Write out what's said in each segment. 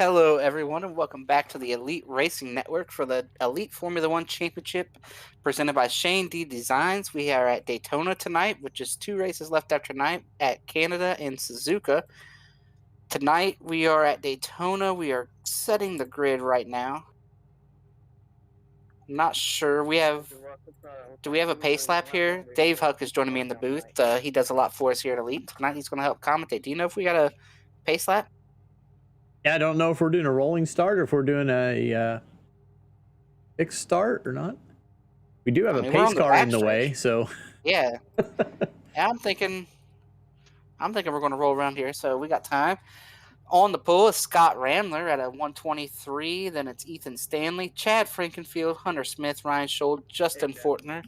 Hello, everyone, and welcome back to the Elite Racing Network for the Elite Formula One Championship presented by Shane D Designs. We are at Daytona tonight, with just two races left after tonight at Canada and Suzuka. Tonight, we are at Daytona. We are setting the grid right now. I'm not sure. Do we have a pace lap here? Dave Huck is joining me in the booth. He does a lot for us here at Elite. Tonight, he's going to help commentate. Do you know if we got a pace lap? Yeah, I don't know if we're doing a rolling start or if we're doing a fixed start or not. We do have a pace car in the way, so yeah. I'm thinking we're going to roll around here, so we got time. On the pool is Scott Ramler at a 123. Then it's Ethan Stanley, Chad Frankenfield, Hunter Smith, Ryan Scholl, Justin Fortner,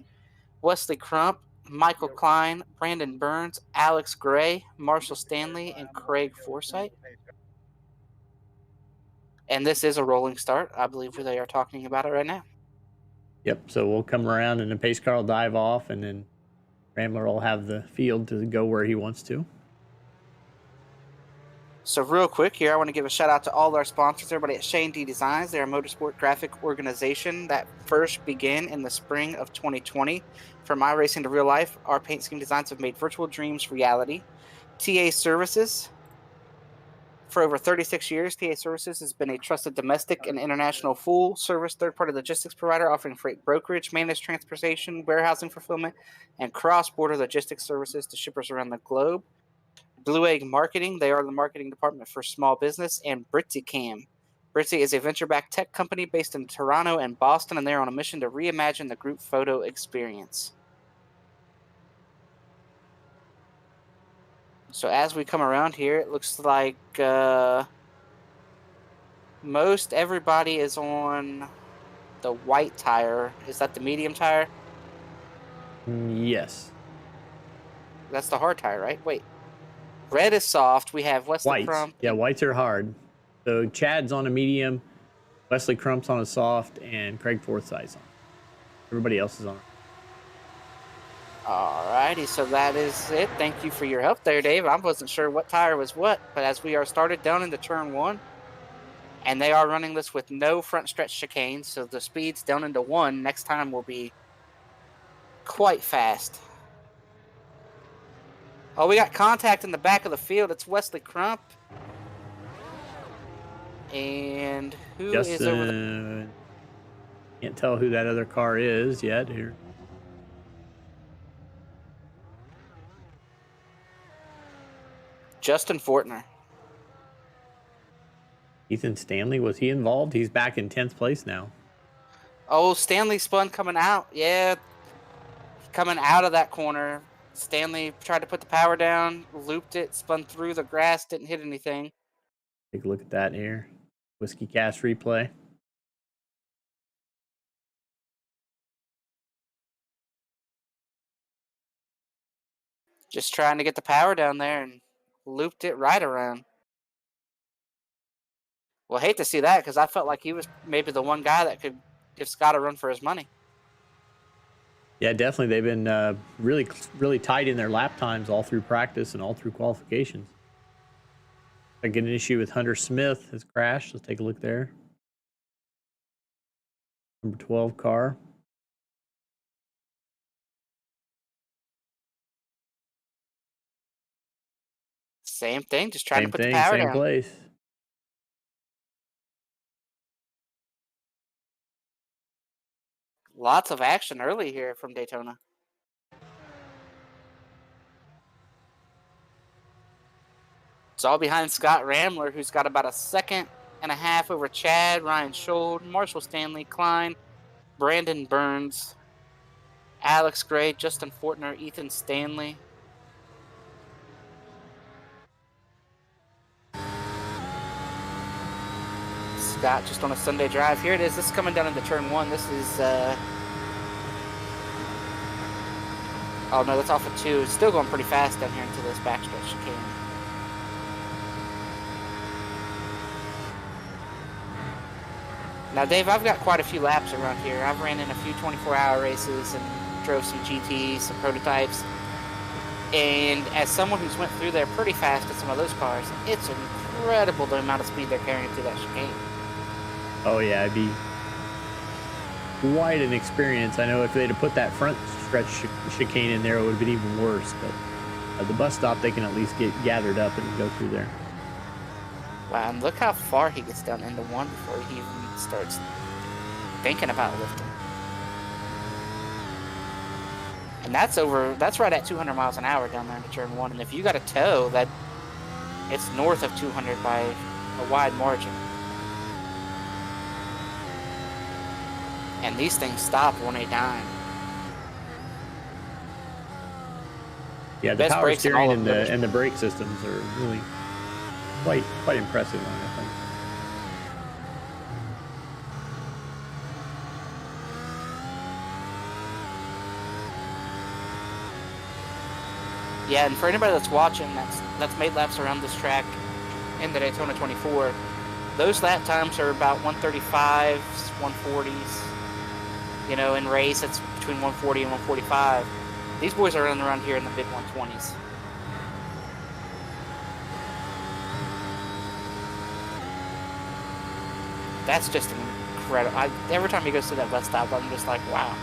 Wesley Crump, Michael Klein, Brandon Burns, Alex Gray, Marshall Stanley, and Craig Forsythe. And this is a rolling start. I believe they are talking about it right now. Yep, so we'll come around and the pace car will dive off, and then Ramler will have the field to go where he wants to. So real quick here, I want to give a shout out to all our sponsors, everybody at Shane D Designs. They're a motorsport graphic organization that first began in the spring of 2020. From iRacing to real life, our paint scheme designs have made virtual dreams reality. TA Services. For over 36 years, TA Services has been a trusted domestic and international full-service third-party logistics provider offering freight brokerage, managed transportation, warehousing fulfillment, and cross-border logistics services to shippers around the globe. Blue Egg Marketing, they are the marketing department for small business, and BritzyCam. Britzy is a venture-backed tech company based in Toronto and Boston, and they're on a mission to reimagine the group photo experience. So as we come around here, it looks like most everybody is on the white tire. Is that the medium tire? Yes. That's the hard tire, right? Wait. Red is soft. We have Wesley Crump. Yeah, whites are hard. So Chad's on a medium, Wesley Crump's on a soft, and Craig Forsythe's on. Everybody else is on. Alrighty, so that is it. Thank you for your help there, Dave. I wasn't sure what tire was what, but as we are started down into turn one, and they are running this with no front stretch chicane, so the speeds down into one next time will be quite fast. Oh, we got contact in the back of the field. It's Wesley Crump. And who is over there? Can't tell who that other car is yet here. Justin Fortner. Ethan Stanley, was he involved? He's back in 10th place now. Oh, Stanley spun coming out. Yeah, coming out of that corner. Stanley tried to put the power down, looped it, spun through the grass, didn't hit anything. Take a look at that here. Whiskey Cast replay. Just trying to get the power down there and looped it right around. Well, I hate to see that because I felt like he was maybe the one guy that could give Scott a run for his money. Yeah, definitely. They've been really tight in their lap times all through practice and all through qualifications. I get an issue with Hunter Smith has crashed. Let's take a look there. Number 12 car. Same thing, just trying to put the power down. Same place. Lots of action early here from Daytona. It's all behind Scott Ramler, who's got about a second and a half over Chad, Ryan Scholl, Marshall Stanley, Klein, Brandon Burns, Alex Gray, Justin Fortner, Ethan Stanley. Scott just on a Sunday drive. Here it is. This is coming down into turn one. This is oh no, that's off of two. It's still going pretty fast down here into this backstretch chicane. Now, Dave, I've got quite a few laps around here. I've ran in a few 24-hour races and drove some GTs, some prototypes. And as someone who's went through there pretty fast at some of those cars, it's incredible the amount of speed they're carrying through that chicane. Oh yeah, it'd be quite an experience. I know if they'd have put that front stretch chicane in there, it would have been even worse. But at the bus stop, they can at least get gathered up and go through there. Wow, and look how far he gets down into one before he even starts thinking about lifting. And that's right at 200 miles an hour down there into turn one. And if you got a tow, it's north of 200 by a wide margin. And these things stop on a dime. Yeah, the Best power brakes in steering all of them. and the brake systems are really quite impressive on that thing. Yeah, and for anybody that's watching that's made laps around this track in the Daytona 24, those lap times are about 135s, 140s. You know, in race, it's between 140 and 145. These boys are running around here in the mid 120s. That's just incredible. Every time he goes to that bus stop, I'm just like, wow.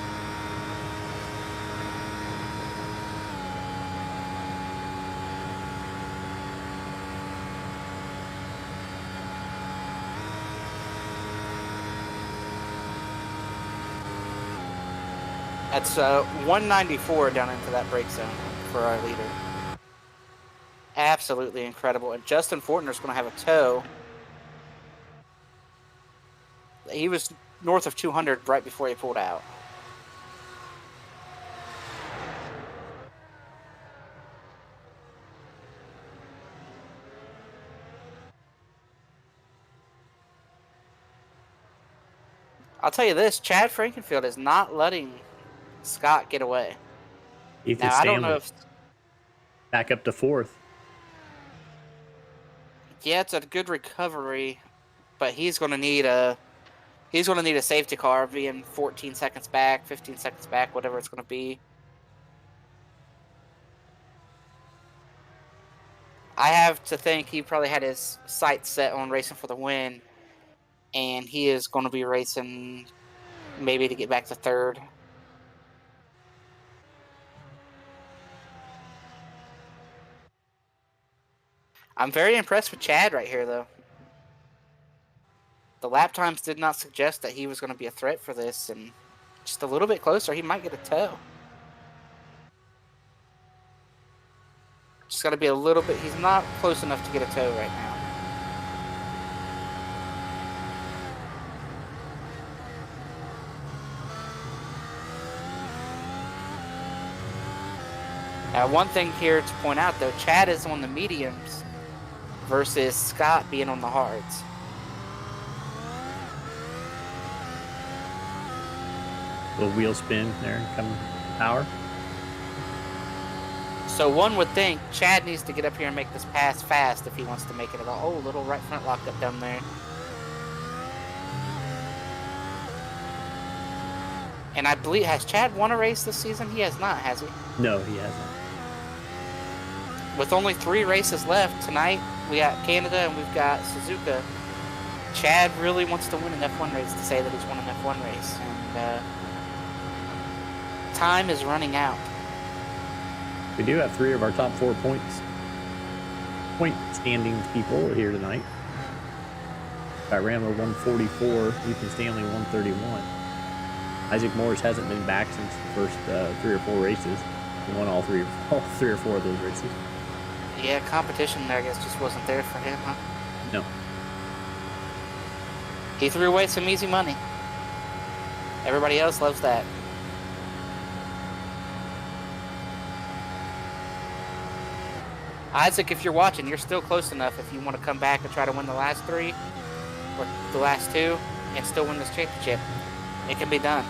That's 194 down into that brake zone for our leader. Absolutely incredible. And Justin Fortner's going to have a tow. He was north of 200 right before he pulled out. I'll tell you this, Chad Frankenfield is not letting Scott get away. Ethan Now, Stanley, I don't know if... back up to fourth. Yeah, it's a good recovery, but he's going to need a safety car, being 14 seconds back, 15 seconds back, whatever it's going to be. I have to think he probably had his sights set on racing for the win, and he is going to be racing maybe to get back to third. I'm very impressed with Chad right here, though. The lap times did not suggest that he was going to be a threat for this, and just a little bit closer, he might get a tow. Just got to be a little bit... He's not close enough to get a tow right now. Now, one thing here to point out, though, Chad is on the mediums versus Scott being on the hards. Little wheel spin there, coming power. So one would think Chad needs to get up here and make this pass fast if he wants to make it at all. Oh, little right front lockup down there. And I believe, has Chad won a race this season? He has not, has he? No, he hasn't. With only 3 races left tonight, we got Canada and we've got Suzuka. Chad really wants to win an F1 race to say that he's won an F1 race. And time is running out. We do have 3 of our top 4 point standings people here tonight. Got Rambler 144, Ethan Stanley 131. Isaac Morris hasn't been back since the first 3 or 4 races. He won all three or four of those races. Yeah, competition there, I guess, just wasn't there for him, huh? No. He threw away some easy money. Everybody else loves that. Isaac, if you're watching, you're still close enough if you want to come back and try to win the last 3 or the last 2 and still win this championship. It can be done.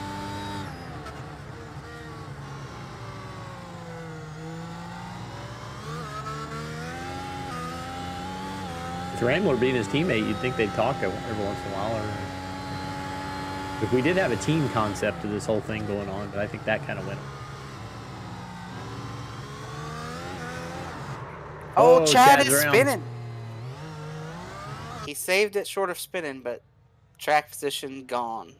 With Rambler being his teammate, you'd think they'd talk every once in a while. If we did have a team concept to this whole thing going on, but I think that kind of went. Oh, Chad Chad's is around. spinning. He saved it short of spinning, but track position gone.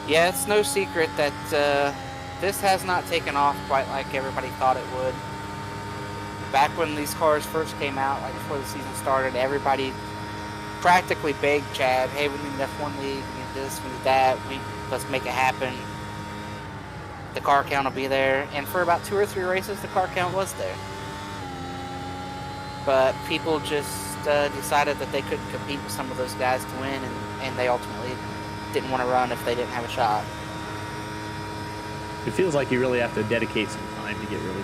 Yeah, it's no secret that this has not taken off quite like everybody thought it would. Back when these cars first came out, like before the season started, everybody practically begged Chad, "Hey, we need an F1 league. We need this. We need that. Let's make it happen. The car count will be there." And for about 2 or 3 races, the car count was there. But people just decided that they couldn't compete with some of those guys to win, and they ultimately didn't want to run if they didn't have a shot. It feels like you really have to dedicate some time to get really,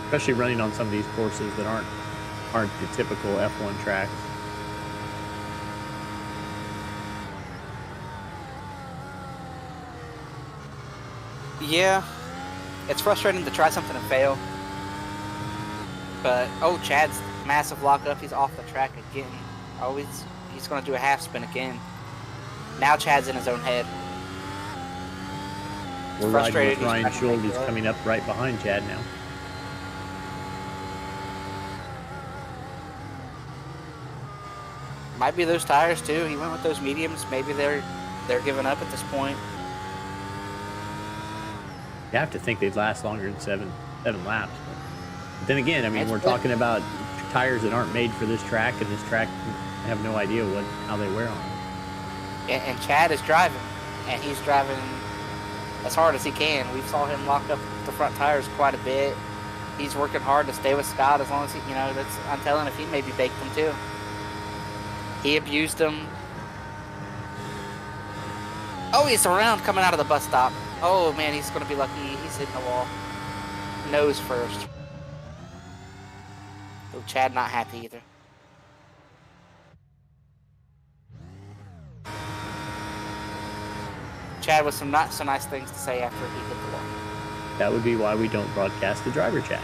especially running on some of these courses that aren't the typical F1 tracks. Yeah, it's frustrating to try something and fail. But Chad's massive lockup. He's off the track again. Oh, he's going to do a half spin again. Now Chad's in his own head. We're riding with Ryan Schultz. He's coming up right behind Chad now. Might be those tires too. He went with those mediums. Maybe they're giving up at this point. You have to think they'd last longer than seven laps. But then again, I mean, we're talking about tires that aren't made for this track, and this track, I have no idea how they wear on them. And Chad is driving, and he's driving as hard as he can. We saw him lock up the front tires quite a bit. He's working hard to stay with Scott as long as he, I'm telling if he maybe baked them too. He abused them. Oh, he's around coming out of the bus stop. Oh man, he's going to be lucky. He's hitting the wall. Nose first. Oh, Chad not happy either. Chad with some not so nice things to say after he hit the wall. That would be why we don't broadcast the driver chat.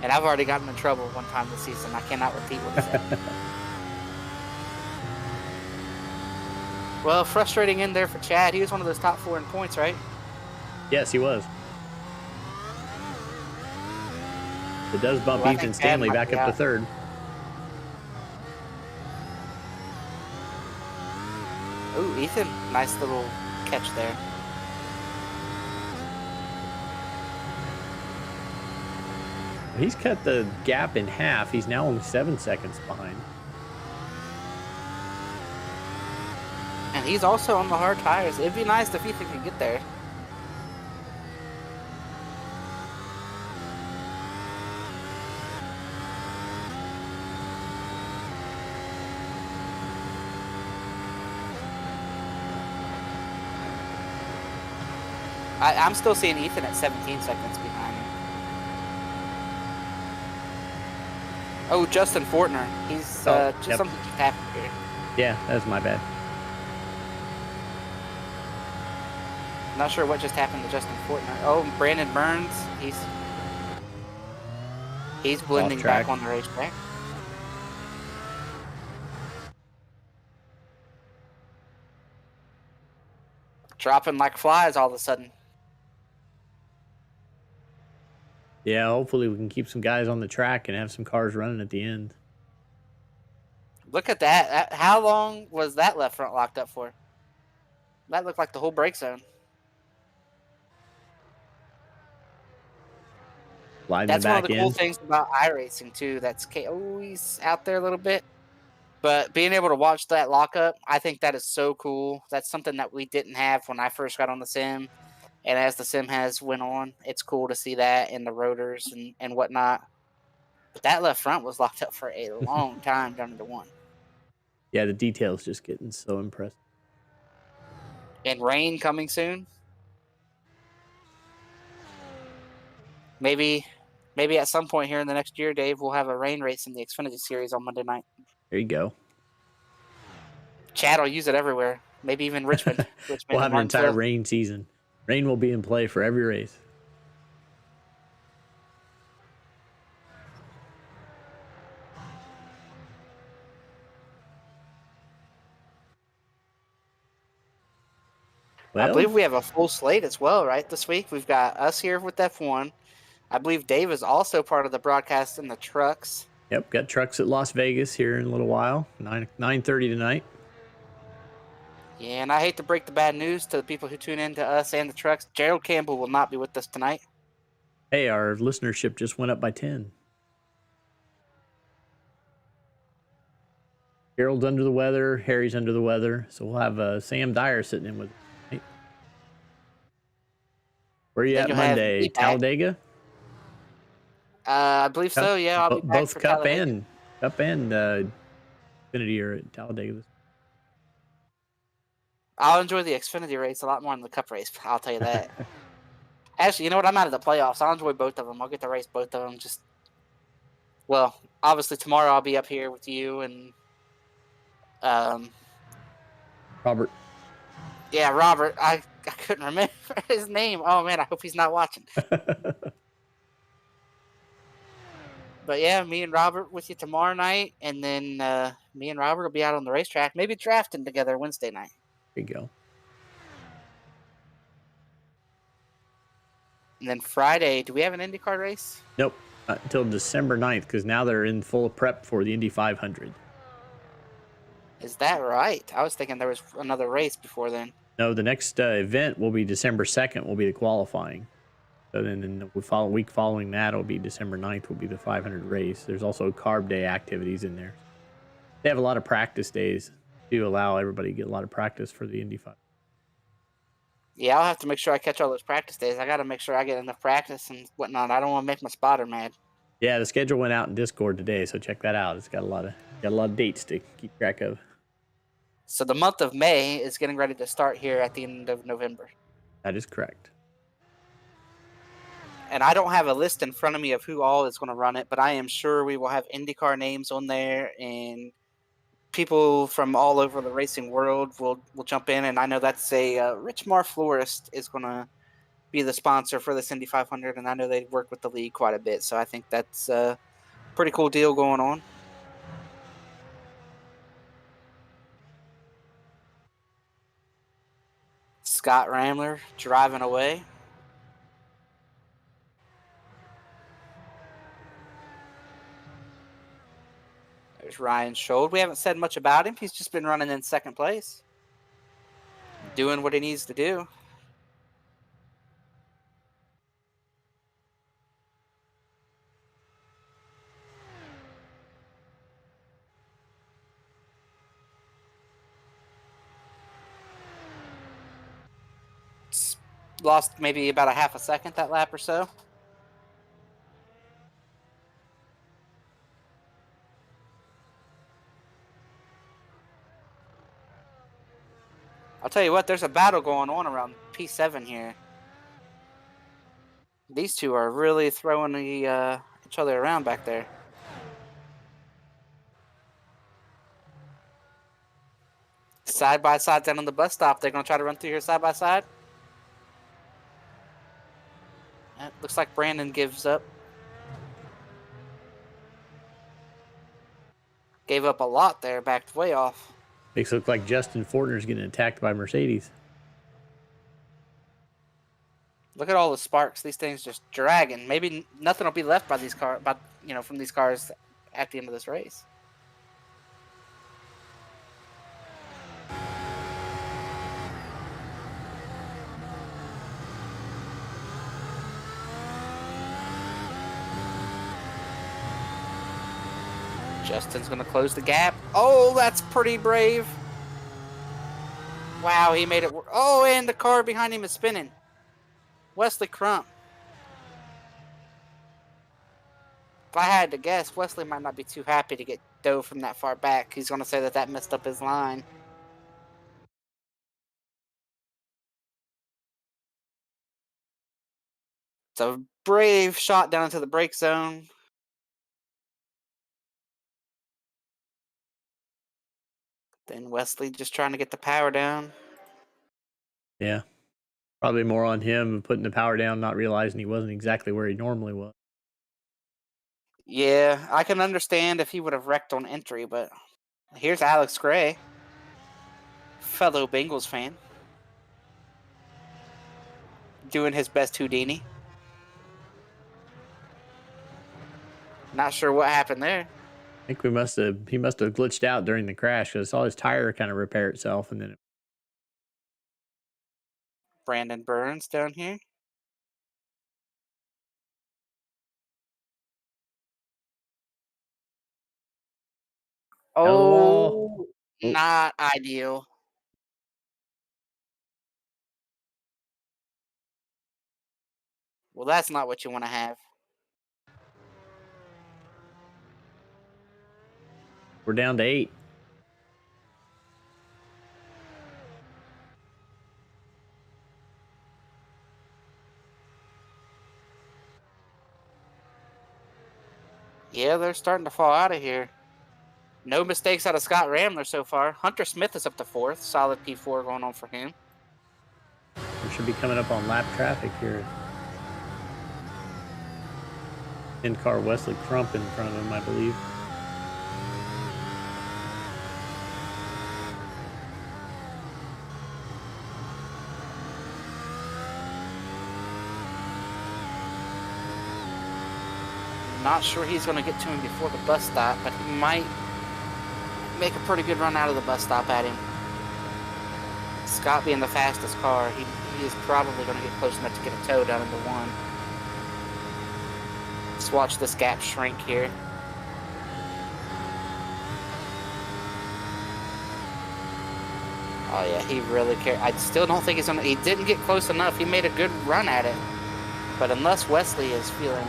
And I've already gotten in trouble one time this season. I cannot repeat what he said. Well, frustrating in there for Chad. He was one of those top 4 in points, right? Yes, he was. It does bump Ethan Stanley back up to 3rd. Ooh, Ethan, nice little catch there. He's cut the gap in half. He's now only 7 seconds behind. And he's also on the hard tires. It'd be nice if Ethan could get there. I'm still seeing Ethan at 17 seconds behind him. Oh, Justin Fortner. He's something just happened here. Yeah, that's my bad. Not sure what just happened to Justin Fortner. Oh, Brandon Burns. He's blending back on the racetrack. Dropping like flies all of a sudden. Yeah, hopefully we can keep some guys on the track and have some cars running at the end. Look at that. How long was that left front locked up for? That looked like the whole brake zone. That's one of the cool things about iRacing too. He's out there a little bit. But being able to watch that lockup, I think that is so cool. That's something that we didn't have when I first got on the sim. And as the sim has went on, it's cool to see that in the rotors and whatnot. But that left front was locked up for a long time down to 1. Yeah, the details just getting so impressive. And rain coming soon. Maybe at some point here in the next year, Dave, we'll have a rain race in the Xfinity Series on Monday night. There you go. Chad will use it everywhere. Maybe even Richmond. We'll have an entire rain season. Rain will be in play for every race. I Well, believe we have a full slate as well, right? This week we've got us here with F1. I believe Dave is also part of the broadcast in the trucks. yep, got trucks at Las Vegas here in a little while. 9:30 tonight. Yeah, and I hate to break the bad news to the people who tune in to us and the trucks. Gerald Campbell will not be with us tonight. Hey, our listenership just went up by 10. Gerald's under the weather. Harry's under the weather. So we'll have Sam Dyer sitting in with us. Right? Where are you Then at you'll have Monday? me back. Talladega? I believe Cup, so. Yeah, I'll be back both for Cup Talladega. and Xfinity are at Talladega. I'll enjoy the Xfinity race a lot more than the Cup race. I'll tell you that. Actually, you know what? I'm out of the playoffs. I'll enjoy both of them. I'll get to race both of them. Well, obviously tomorrow I'll be up here with you and um, Robert. yeah, Robert. I couldn't remember his name. Oh man, I hope he's not watching. But yeah, me and Robert with you tomorrow night, and then me and Robert will be out on the racetrack, maybe drafting together Wednesday night. There you go. And then Friday, do we have an IndyCar race? Nope. Not until December 9th, because now they're in full prep for the Indy 500. Is that right? I was thinking there was another race before then. No, the next event will be December 2nd, will be the qualifying. So then in the week following that, will be December 9th, will be the 500 race. There's also Carb Day activities in there. They have a lot of practice days to allow everybody to get a lot of practice for the Indy 500. Yeah, I'll have to make sure I catch all those practice days. I got to make sure I get enough practice and whatnot. I don't want to make my spotter mad. Yeah, the schedule went out in Discord today, so check that out. It's got a lot of dates to keep track of. So the month of May is getting ready to start here at the end of November. That is correct. And I don't have a list in front of me of who all is going to run it, but I am sure we will have IndyCar names on there, and people from all over the racing world will jump in. And I know that's Rich Mar Florist is going to be the sponsor for this Indy 500, and I know they work with the league quite a bit, so I think that's a pretty cool deal going on. Scott Ramler driving away. There's Ryan Schold. We haven't said much about him. He's just been running in second place, doing what he needs to do. Lost maybe about a half a second that lap or so. I'll tell you what, there's a battle going on around P7 here. These two are really throwing each other around back there. Side by side down on the bus stop. They're going to try to run through here side by side. Looks like Brandon gives up. Gave up a lot there, backed way off. Makes it look like Justin Fortner's getting attacked by Mercedes. Look at all the sparks. These things just dragging. Maybe nothing will be left by these cars, from these cars at the end of this race. Justin's going to close the gap. Oh, that's pretty brave. Wow, he made it work. Oh, and the car behind him is spinning. Wesley Crump. If I had to guess, Wesley might not be too happy to get dove from that far back. He's going to say that messed up his line. It's a brave shot down into the brake zone. Then Wesley just trying to get the power down. Yeah. Probably more on him putting the power down, not realizing he wasn't exactly where he normally was. Yeah, I can understand if he would have wrecked on entry, but here's Alex Gray, fellow Bengals fan. doing his best Houdini. Not sure what happened there. I think he must have glitched out during the crash because I saw his tire kind of repair itself, and then Brandon Burns down here. hell of the wall. Oh, Oh, not ideal. Well, that's not what you want to have. we're down to 8. Yeah, they're starting to fall out of here. No mistakes out of Scott Ramler so far. Hunter Smith is up to 4th. Solid P4 going on for him. We should be coming up on lap traffic here. In-car Wesley Crump in front of him, I believe. Not sure he's going to get to him before the bus stop, but he might make a pretty good run out of the bus stop at him. Scott being the fastest car, he is probably going to get close enough to get a tow down into 1. Let's watch this gap shrink here. Oh yeah, he really cared. I still don't think he's gonna. He didn't get close enough. He made a good run at it, but unless Wesley is feeling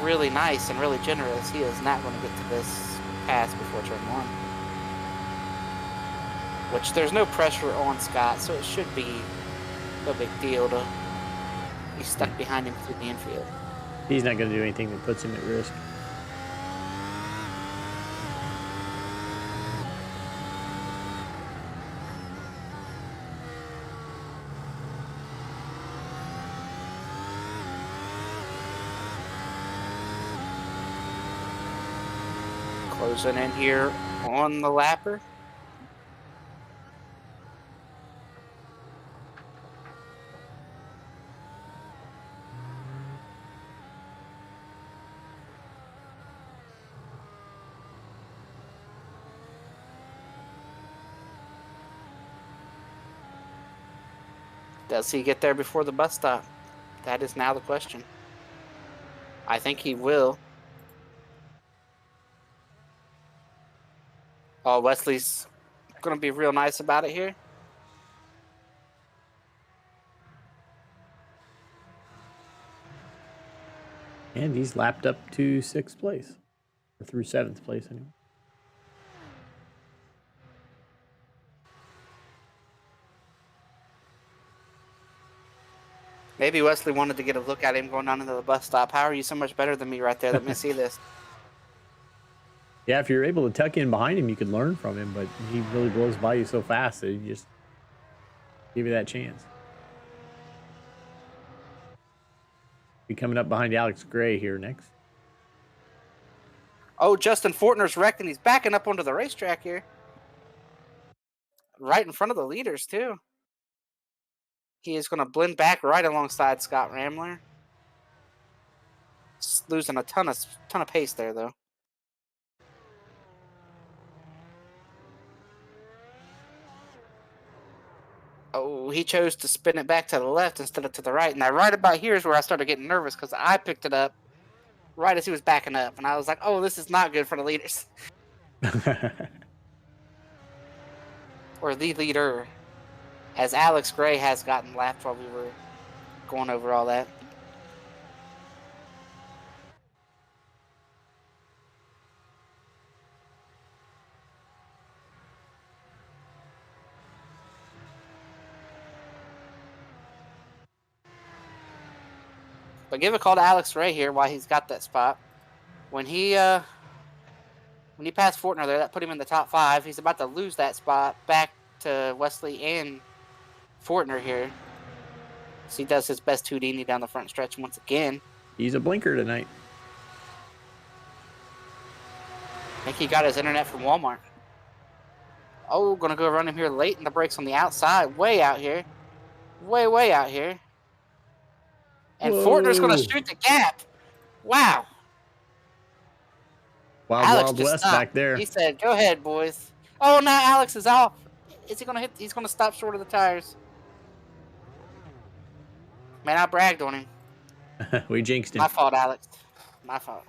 really nice and really generous, he is not going to get to this pass before turn 1. Which there's no pressure on Scott, so it should be no big deal to be stuck behind him through the infield. He's not going to do anything that puts him at risk. Closing in here on the lapper. Does he get there before the bus stop? That is now the question. I think he will. Oh, Wesley's going to be real nice about it here. And he's lapped up to 6th place. Or through 7th place, anyway. Maybe Wesley wanted to get a look at him going down into the bus stop. How are you so much better than me right there? Let me see this. Yeah, if you're able to tuck in behind him, you could learn from him, but he really blows by you so fast that you just give you that chance. Be coming up behind Alex Gray here next. Oh, Justin Fortner's wrecked, and he's backing up onto the racetrack here. Right in front of the leaders, too. He is going to blend back right alongside Scott Ramler. Just losing a ton of pace there, though. Oh, he chose to spin it back to the left instead of to the right. And that right about here is where I started getting nervous because I picked it up right as he was backing up. And I was like, oh, this is not good for the leaders. Or the leader. As Alex Gray has gotten lapped while we were going over all that. But give a call to Alex Ray here while he's got that spot. When he passed Fortner there, that put him in the top 5. He's about to lose that spot back to Wesley and Fortner here. So he does his best Houdini down the front stretch once again. He's a blinker tonight. I think he got his internet from Walmart. Oh, gonna go run him here late in the brakes on the outside. Way out here. Way out here. And Fortner's going to Whoa. shoot the gap. Wow. Wild, Alex Wild just West stopped. back there. He said, "Go ahead, boys." Oh, now Alex is off. Is he going to hit? He's going to stop short of the tires. Man, I bragged on him. We jinxed him. My fault, Alex. My fault.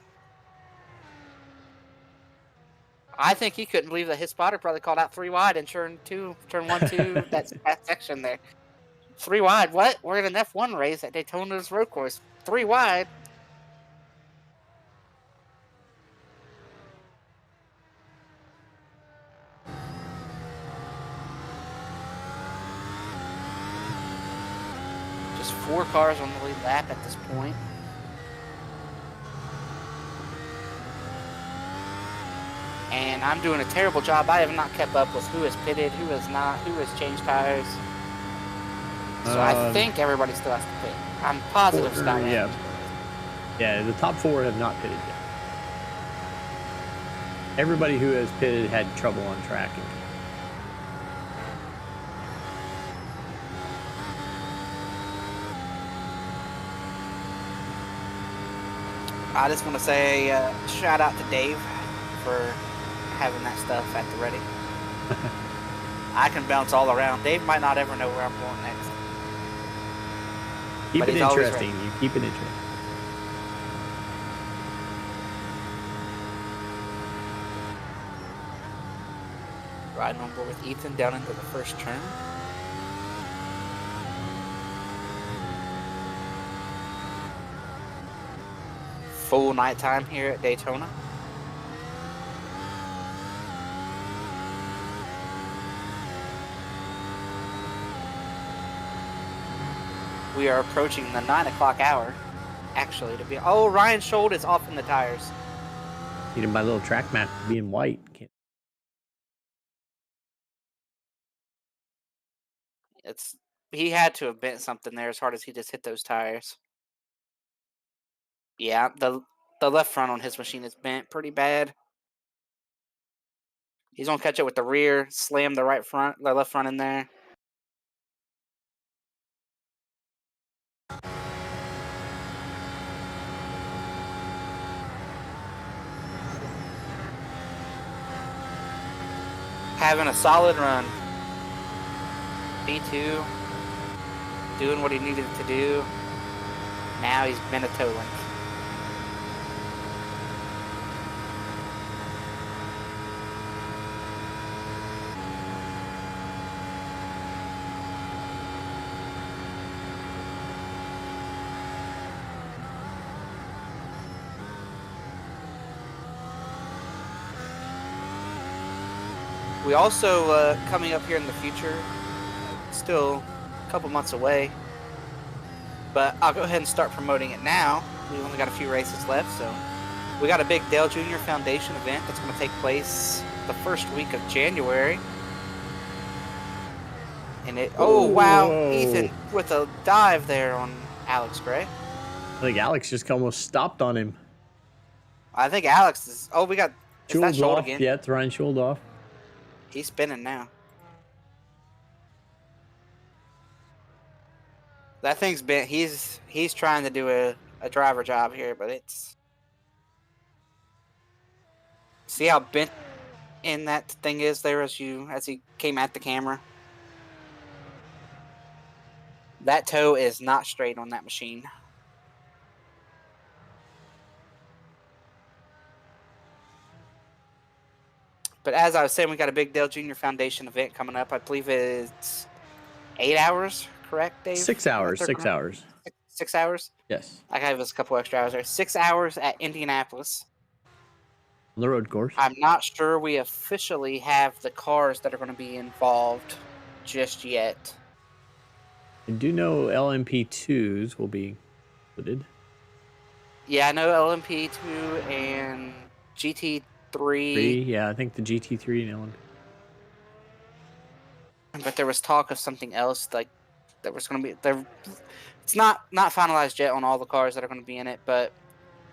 I think he couldn't believe that his spotter probably called out 3 wide in turn 1, 2. That section there. 3 wide. What? We're in an F1 race at Daytona's road course. 3 wide. Just 4 cars on the lead lap at this point. And I'm doing a terrible job. I have not kept up with who is pitted, who is not, who has changed tires. So I think everybody still has to pit. I'm positive Scott. Yeah, the top 4 have not pitted yet. Everybody who has pitted had trouble on track. I just want to say shout out to Dave for having that stuff at the ready. I can bounce all around. Dave might not ever know where I'm going next. Keep it interesting. You keep it interesting. Riding on board with Ethan down into the first turn. Full nighttime here at Daytona. We are approaching the 9 o'clock hour, actually, to be. Oh, Ryan Schold is off in the tires. Needed my little track map being white. He had to have bent something there as hard as he just hit those tires. Yeah, the left front on his machine is bent pretty bad. He's gonna catch it with the rear, slam the left front in there. Having a solid run. B2, doing what he needed to do. Now he's been a toe length. We also, coming up here in the future, still a couple months away, but I'll go ahead and start promoting it now. We've only got a few races left, so we got a big Dale Jr. Foundation event that's going to take place the first week of January. And oh wow, Ethan with a dive there on Alex Gray. I think Alex just almost stopped on him. I think Alex is. Oh, we got Schold off again. Yeah, it's Ryan Schold off. He's spinning now. That thing's bent. He's trying to do a driver job here, but it's. See how bent in that thing is there as he came at the camera? That toe is not straight on that machine. But as I was saying, we got a big Dale Jr. Foundation event coming up. I believe it's 8 hours, correct, Dave? 6 hours. 6 hours. 6 hours? Yes. I gave us a couple extra hours there. 6 hours at Indianapolis. On the road course. I'm not sure we officially have the cars that are going to be involved just yet. I do know LMP2s will be included. Yeah, I know LMP2 and GT3. Yeah, I think the GT3 and LMP. But there was talk of something else, like there was going to be there. It's not finalized yet on all the cars that are going to be in it, but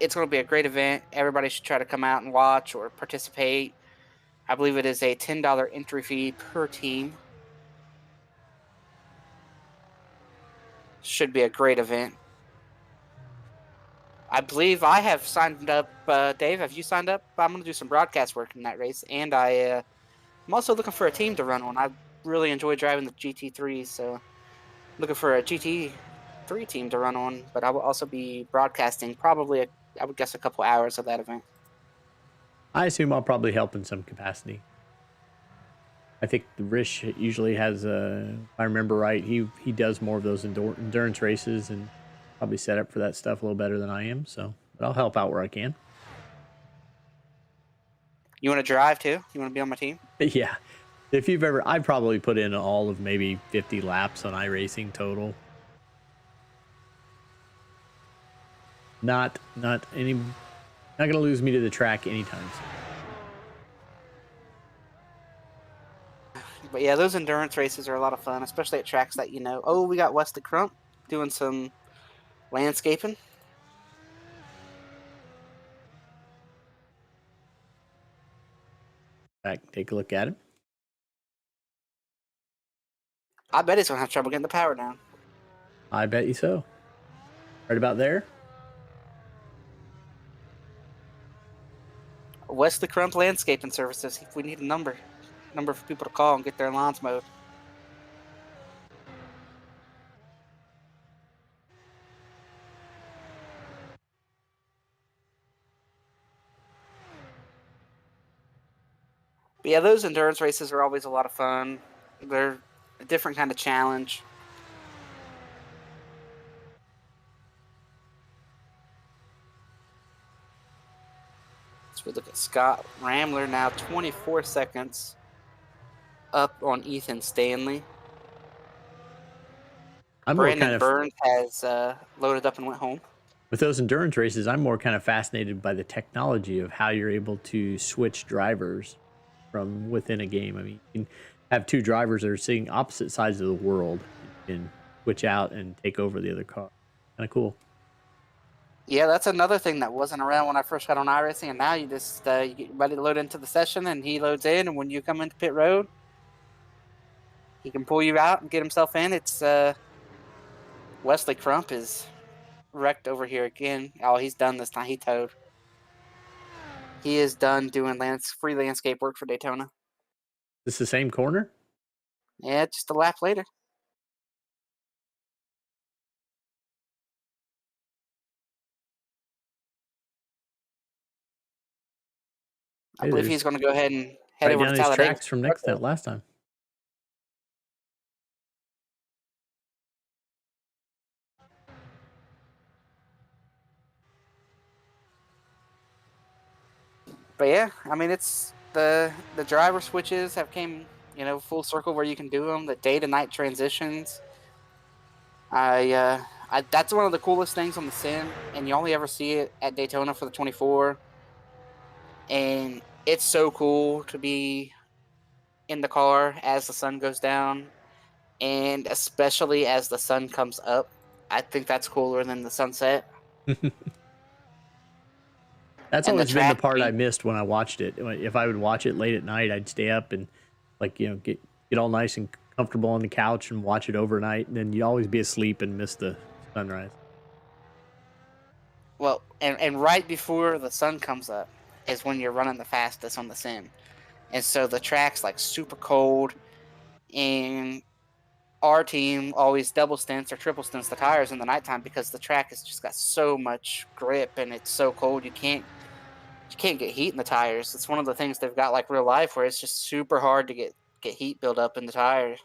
it's going to be a great event. Everybody should try to come out and watch or participate. I believe it is a $10 entry fee per team. Should be a great event. I believe I have signed up. Dave, have you signed up? I'm going to do some broadcast work in that race, and I'm also looking for a team to run on. I really enjoy driving the GT3, so looking for a GT3 team to run on. But I will also be broadcasting probably, I would guess, a couple hours of that event. I assume I'll probably help in some capacity. I think the Rish usually has if I remember right, he does more of those endurance races and probably set up for that stuff a little better than I am. So, but I'll help out where I can. You want to drive too? You want to be on my team? Yeah, if you've ever, I probably put in all of maybe 50 laps on iRacing total. Not any, not gonna lose me to the track anytime soon. But yeah, those endurance races are a lot of fun, especially at tracks that you know. Oh, we got Wesley Crump doing some landscaping. Back, take a look at him. I bet he's gonna have trouble getting the power down. I bet you so. Right about there. Wesley Crump Landscaping Services. We need a number for people to call and get their lawns mowed. But yeah, those endurance races are always a lot of fun. They're a different kind of challenge. So we look at Scott Ramler now, 24 seconds up on Ethan Stanley. I'm more kind Brandon of Burns has loaded up and went home. with those endurance races. I'm more kind of fascinated by the technology of how you're able to switch drivers from within a game. I mean, you can have two drivers that are sitting opposite sides of the world and switch out and take over the other car. Kind of cool. Yeah, that's another thing that wasn't around when I first got on iRacing, and now you just you get ready to load into the session, and he loads in, and when you come into pit road, he can pull you out and get himself in. It's Wesley Crump is wrecked over here again. Oh, he's done this time. He towed. He is done doing free landscape work for Daytona. This the same corner? Yeah, just a lap later. I Hey, believe there's he's going to go ahead and head right over to down these Talladega. tracks from next that last time. But yeah, I mean, it's the driver switches have came full circle where you can do them. The day to night transitions. That's one of the coolest things on the sim, and you only ever see it at Daytona for the 24. And it's so cool to be in the car as the sun goes down, and especially as the sun comes up. I think that's cooler than the sunset. That's And the always been the track part I being missed when I watched it. If I would watch it late at night, I'd stay up and get all nice and comfortable on the couch and watch it overnight. And then you'd always be asleep and miss the sunrise. well, and right before the sun comes up is when you're running the fastest on the sim, and so the track's like super cold, and our team always double stints or triple stints the tires in the nighttime because the track has just got so much grip and it's so cold you can't get heat in the tires. It's one of the things they've got like real life where it's just super hard to get heat build up in the tires.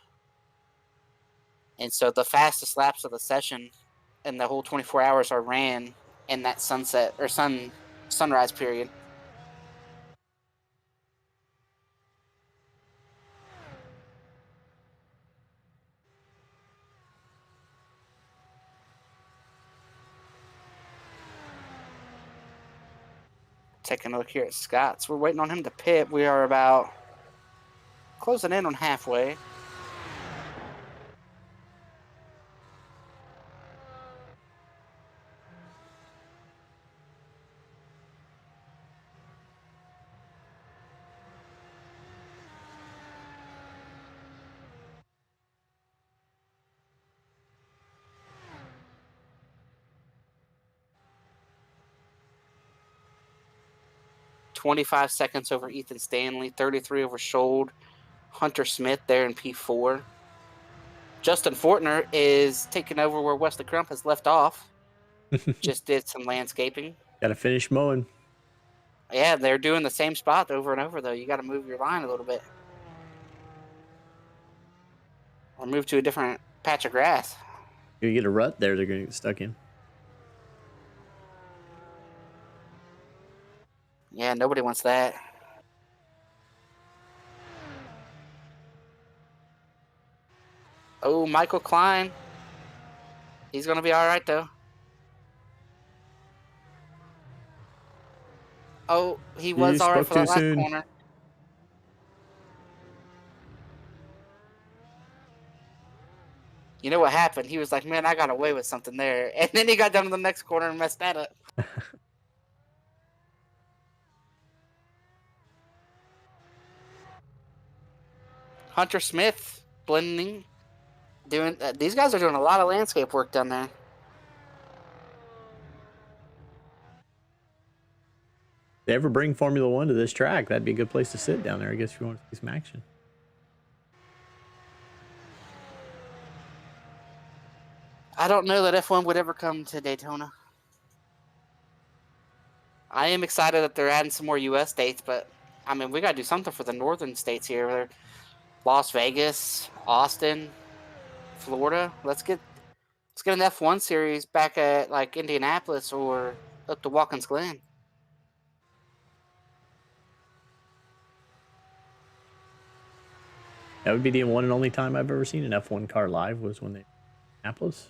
And so the fastest laps of the session and the whole 24 hours are ran in that sunset or sunrise period. Taking a look here at Scott's. We're waiting on him to pit. We are about closing in on halfway. 25 seconds over Ethan Stanley, 33 over Schold. Hunter Smith there in P4. Justin Fortner is taking over where Wesley Crump has left off. Just did some landscaping. Got to finish mowing. Yeah, they're doing the same spot over and over, though. You got to move your line a little bit. Or move to a different patch of grass. You get a rut there, they're going to get stuck in. Yeah, nobody wants that. Oh, Michael Klein. He's going to be all right, though. Oh, he was all right for that last corner. You know what happened? He was like, man, I got away with something there. And then he got down to the next corner and messed that up. Hunter Smith blending. These guys are doing a lot of landscape work down there. If they ever bring Formula One to this track, that'd be a good place to sit down there, I guess, if you want to see some action. I don't know that F1 would ever come to Daytona. I am excited that they're adding some more U.S. states, but, I mean, we got to do something for the northern states here. Las Vegas, Austin, Florida. Let's get an F1 series back at, like, Indianapolis or up to Watkins Glen. That would be the one and only time I've ever seen an F1 car live was when they Indianapolis.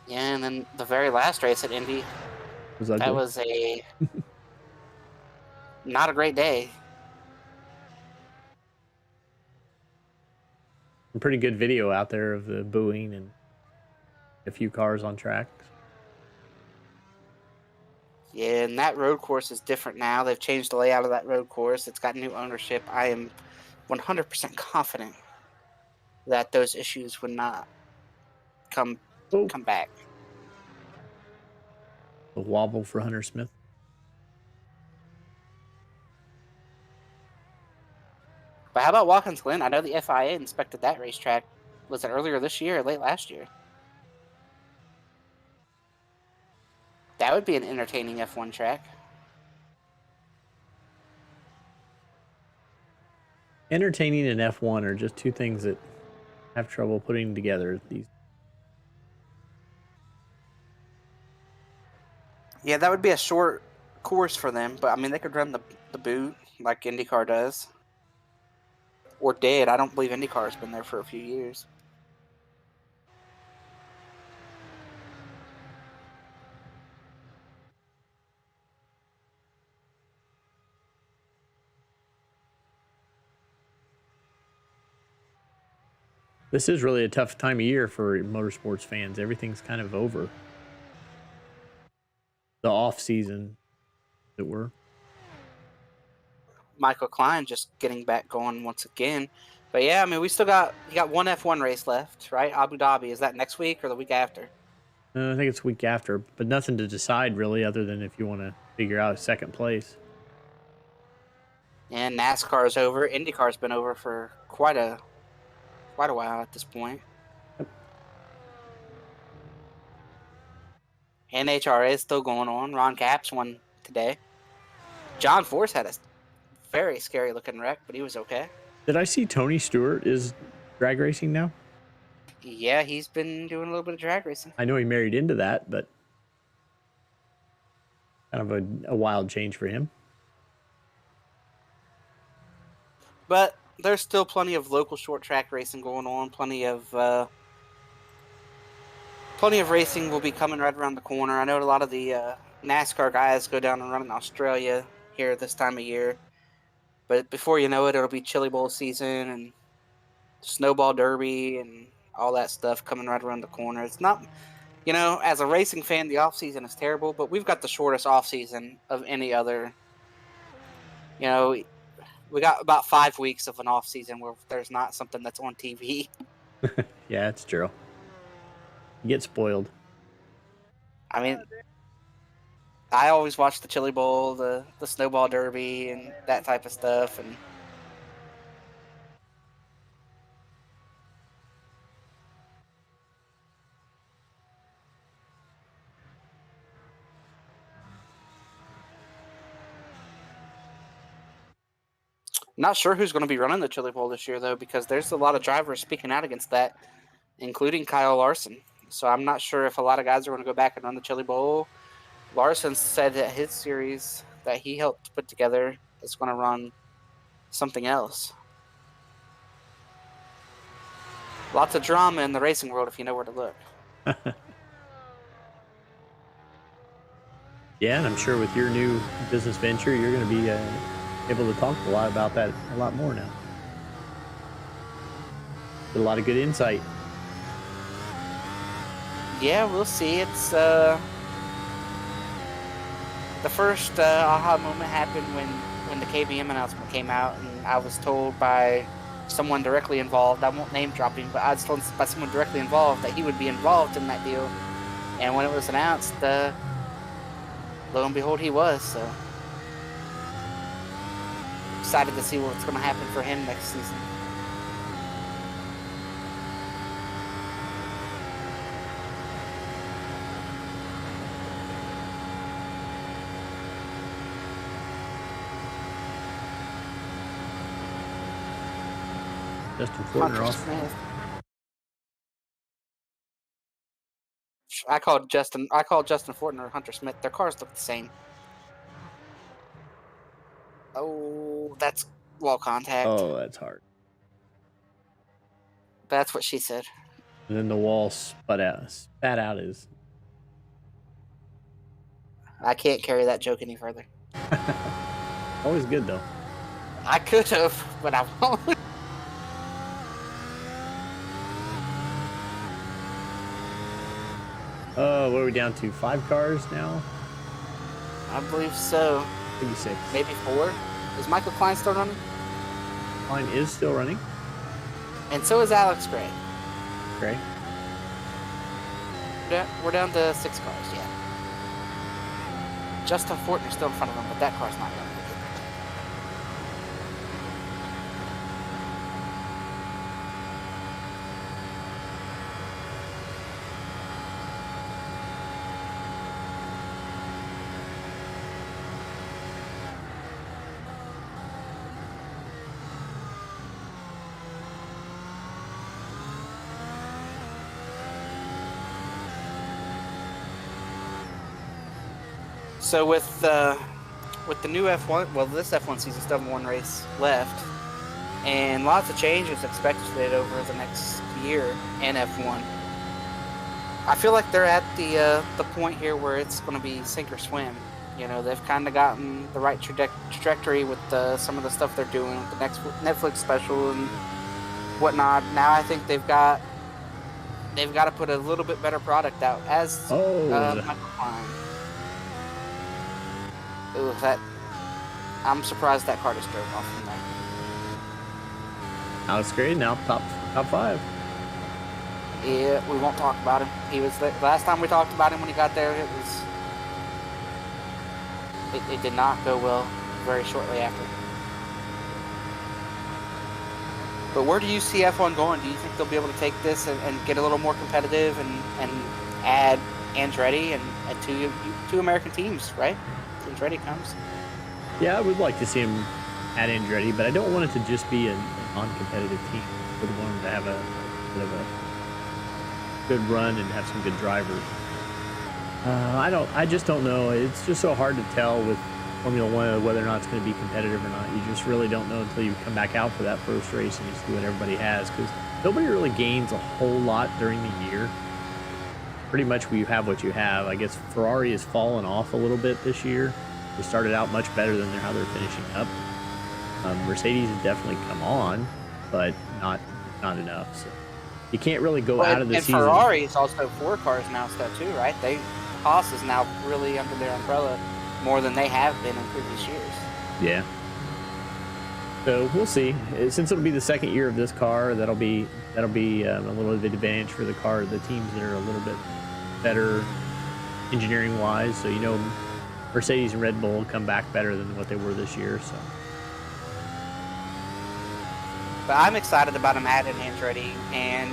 Yeah, and then the very last race at Indy, that was a not a great day. A pretty good video out there of the booing and a few cars on track. Yeah, and that road course is different now. They've changed the layout of that road course. It's got new ownership. I am 100% confident that those issues would not come back. A wobble for Hunter Smith. But how about Watkins Glen? I know the FIA inspected that racetrack. Was it earlier this year or late last year? That would be an entertaining F1 track. Entertaining and F1 are just two things that have trouble putting together these. Yeah, that would be a short course for them, but I mean, they could run the boot like IndyCar does. Or did. I don't believe IndyCar's been there for a few years. This is really a tough time of year for motorsports fans. Everything's kind of over. The off season, as it were. Michael Klein just getting back going once again. But yeah, I mean, you got one F1 race left, right? Abu Dhabi. Is that next week or the week after? I think it's week after, but nothing to decide really other than if you want to figure out second place. And NASCAR is over. IndyCar's been over for quite a while at this point. Yep. NHRA is still going on. Ron Capps won today. John Force had a very scary looking wreck, but he was okay. Did I see Tony Stewart is drag racing now? Yeah, he's been doing a little bit of drag racing. I know he married into that, but kind of a wild change for him. But there's still plenty of local short track racing going on. Plenty of racing will be coming right around the corner. I know a lot of the NASCAR guys go down and run in Australia here this time of year. But before you know it, it'll be Chili Bowl season and Snowball Derby and all that stuff coming right around the corner. It's not, as a racing fan, the off season is terrible, but we've got the shortest off season of any other. We got about 5 weeks of an off season where there's not something that's on TV. Yeah, it's true. You get spoiled. I mean, I always watch the Chili Bowl, the Snowball Derby, and that type of stuff. And not sure who's going to be running the Chili Bowl this year, though, because there's a lot of drivers speaking out against that, including Kyle Larson. So I'm not sure if a lot of guys are going to go back and run the Chili Bowl. Larson said that his series that he helped put together is going to run something else. Lots of drama in the racing world if you know where to look. Yeah, and I'm sure with your new business venture, you're going to be able to talk a lot about that a lot more now. Get a lot of good insight. Yeah, we'll see. It's the first aha moment happened when the KBM announcement came out, and I was told by someone directly involved. I won't name drop him, but I was told by someone directly involved that he would be involved in that deal. And when it was announced, lo and behold, he was. So excited to see what's going to happen for him next season. Justin Fortner off. Smith. I called Justin Fortner Hunter Smith. Their cars look the same. Oh, that's wall contact. Oh, that's hard. That's what she said. And then the wall spat out his. I can't carry that joke any further. Always good though. I could have, but I won't. Oh, what are we down to? 5 cars now? I believe so. Maybe 6. Maybe 4. Is Michael Klein still running? Klein is still running. And so is Alex Gray. Gray. We're down to 6 cars, yeah. Justin Fortner's still in front of him, but that car's not running. So with the new F1, well, this F1 season still have 1 race left, and lots of changes expected over the next year in F1. I feel like they're at the point here where it's going to be sink or swim. You know, they've kind of gotten the right trajectory with some of the stuff they're doing with the next Netflix special and whatnot. Now I think they've got to put a little bit better product out as Michael Klein. Ooh, I'm surprised that car just drove off from there. Alex Gray now top 5. Yeah, we won't talk about him. He was the last time we talked about him when he got there. It did not go well very shortly after. But where do you see F1 going? Do you think they'll be able to take this and get a little more competitive and add Andretti and two American teams, right? Andretti comes. Yeah, I would like to see him add Andretti, but I don't want it to just be a non-competitive team. I would want him to have a bit of a good run and have some good drivers. I just don't know. It's just so hard to tell with Formula One whether or not it's going to be competitive or not. You just really don't know until you come back out for that first race and you see what everybody has, because nobody really gains a whole lot during the year. Pretty much you have what you have. I guess Ferrari has fallen off a little bit this year. They started out much better than how they're finishing up. Mercedes has definitely come on, but not enough. So you can't really go out of the season. And Ferrari is also 4 cars now, stuff too, right? Haas is now really under their umbrella more than they have been in previous years. Yeah. So we'll see. Since it'll be the second year of this car, that'll be a little bit of advantage for the teams that are a little bit better engineering wise. So Mercedes and Red Bull come back better than what they were this year. So But I'm excited about him adding Andretti, and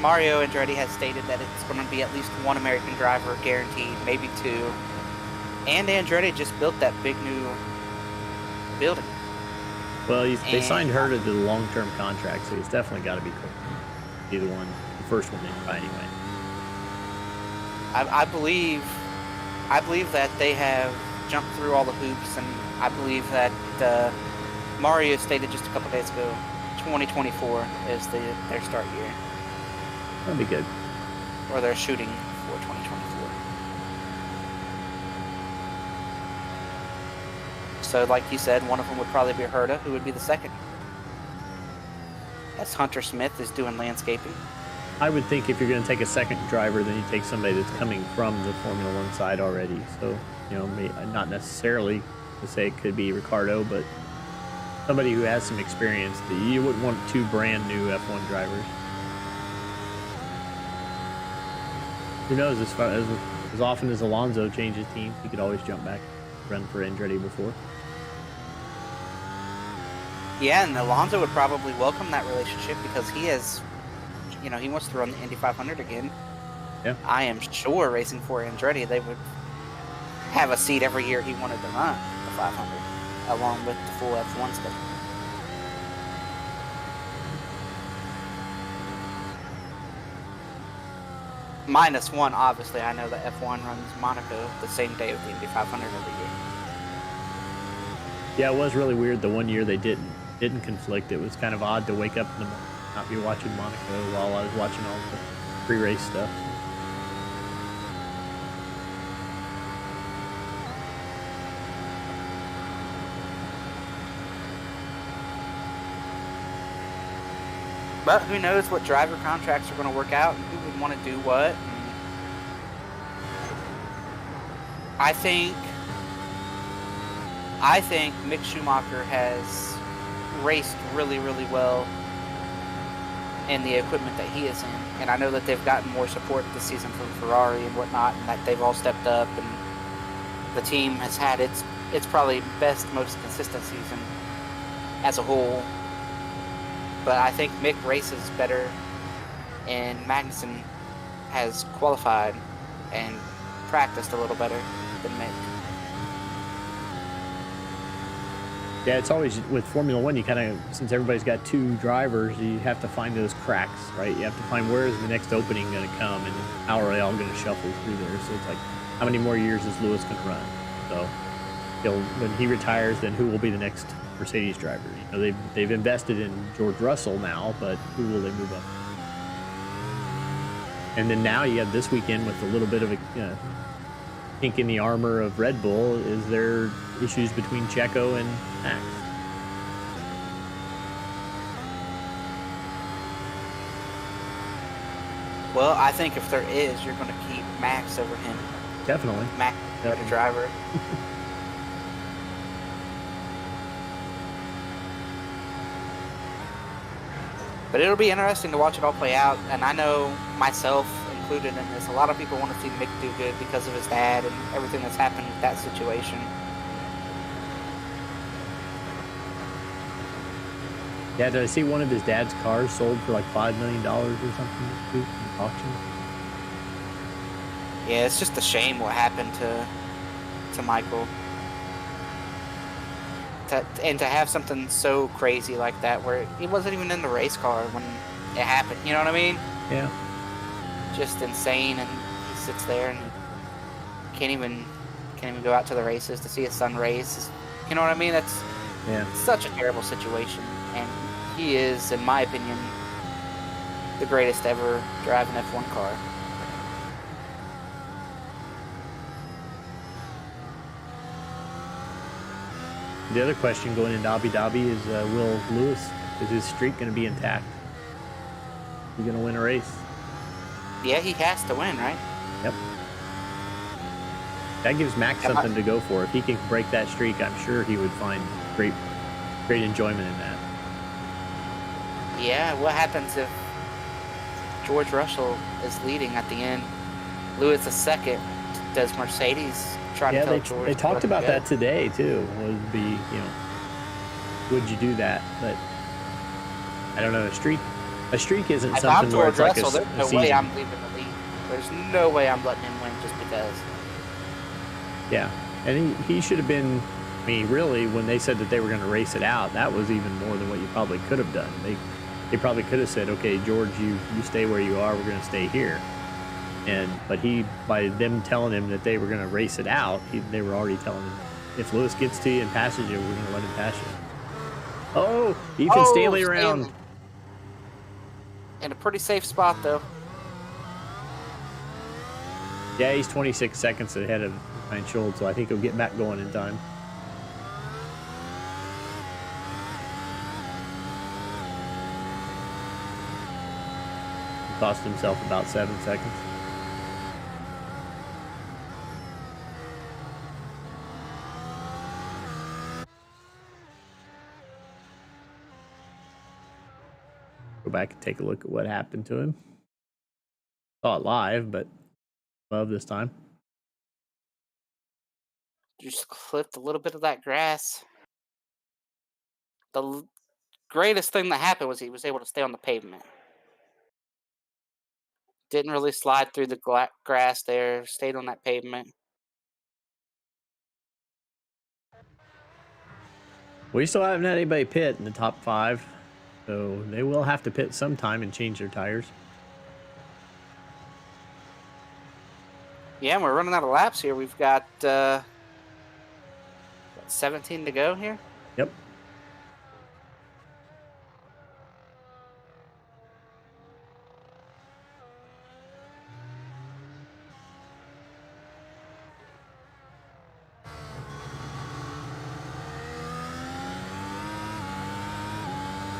Mario Andretti has stated that it's going to be at least one American driver guaranteed, maybe two. And Andretti just built that big new building. well, they signed her to the long-term contract, so he's definitely got to be cool. Be the first one they try anyway. I believe that they have jumped through all the hoops, and I believe that Mario stated just a couple days ago, 2024 is their start year. That'd be good. Or they're shooting for 2024. So, like you said, one of them would probably be Herta, who would be the second. As Hunter Smith is doing landscaping. I would think if you're going to take a second driver, then you take somebody that's coming from the Formula One side already. So, not necessarily to say it could be Ricardo, but somebody who has some experience. You wouldn't want two brand new F1 drivers. Who knows? As often as Alonso changes teams, he could always jump back, run for Andretti before. Yeah, and Alonso would probably welcome that relationship because he has, he wants to run the Indy 500 again. Yeah. I am sure racing for Andretti, they would have a seat every year he wanted to run the 500, along with the full F1 schedule. -1, obviously. I know that F1 runs Monaco the same day with the Indy 500 every year. Yeah, it was really weird. The one year they didn't conflict. It was kind of odd to wake up in the morning, not be watching Monaco while I was watching all the pre-race stuff. But who knows what driver contracts are going to work out and who would want to do what. I think Mick Schumacher has raced really, really well in the equipment that he is in. And I know that they've gotten more support this season from Ferrari and whatnot, and that they've all stepped up, and the team has had its probably best, most consistent season as a whole. But I think Mick races better, and Magnussen has qualified and practiced a little better than Mick. Yeah, it's always with Formula One, you kind of, since everybody's got two drivers, you have to find those cracks, right? You have to find where is the next opening going to come and how are they all going to shuffle through there. So it's like, how many more years is Lewis going to run? So when he retires, then who will be the next Mercedes driver? They've invested in George Russell now, but who will they move up? And then now you have this weekend with a little bit of a kink in the armor of Red Bull. Is there issues between Checo and Max? Well, I think if there is, you're going to keep Max over him. Definitely. Max is a better driver. But it'll be interesting to watch it all play out. And I know, myself included in this, a lot of people want to see Mick do good because of his dad and everything that's happened with that situation. Yeah, did I see one of his dad's cars sold for like $5 million or something in auction? Yeah, it's just a shame what happened to Michael. And to have something so crazy like that, where he wasn't even in the race car when it happened, you know what I mean? Yeah. Just insane, and he sits there and can't even go out to the races to see his son race. You know what I mean? That's such a terrible situation, and he is, in my opinion, the greatest to ever drive an F1 car. The other question going into Abu Dhabi is, is his streak going to be intact? Is he going to win a race? Yeah, he has to win, right? Yep. That gives Max something to go for. If he can break that streak, I'm sure he would find great enjoyment in that. Yeah, what happens if George Russell is leading at the end, Lewis is second, does Mercedes try to Yeah, tell they George they to let talked him about go? that today too. Would be, would you do that? But I don't know. A streak isn't If I'm something where George it's like a, Russell, there's a no way season. I'm leaving the league. There's no way I'm letting him win just because. Yeah, and he should have been. I mean, really, when they said that they were going to race it out, that was even more than what you probably could have done. They probably could have said, "Okay, George, you stay where you are. We're going to stay here." But by them telling him that they were going to race it out, they were already telling him, if Lewis gets to you and passes you, we're going to let him pass you. Oh, Ethan Oh, Stanley around. Stanley. In a pretty safe spot, though. Yeah, he's 26 seconds ahead of Ryan Schultz, so I think he'll get back going in time. He cost himself about 7 seconds. Go back and take a look at what happened to him. Saw it live, but above this time. Just clipped a little bit of that grass. The greatest thing that happened was he was able to stay on the pavement. Didn't really slide through the grass there. Stayed on that pavement. We still haven't had anybody pit in the top 5, so they will have to pit sometime and change their tires. Yeah, we're running out of laps here. We've got 17 to go here. Yep.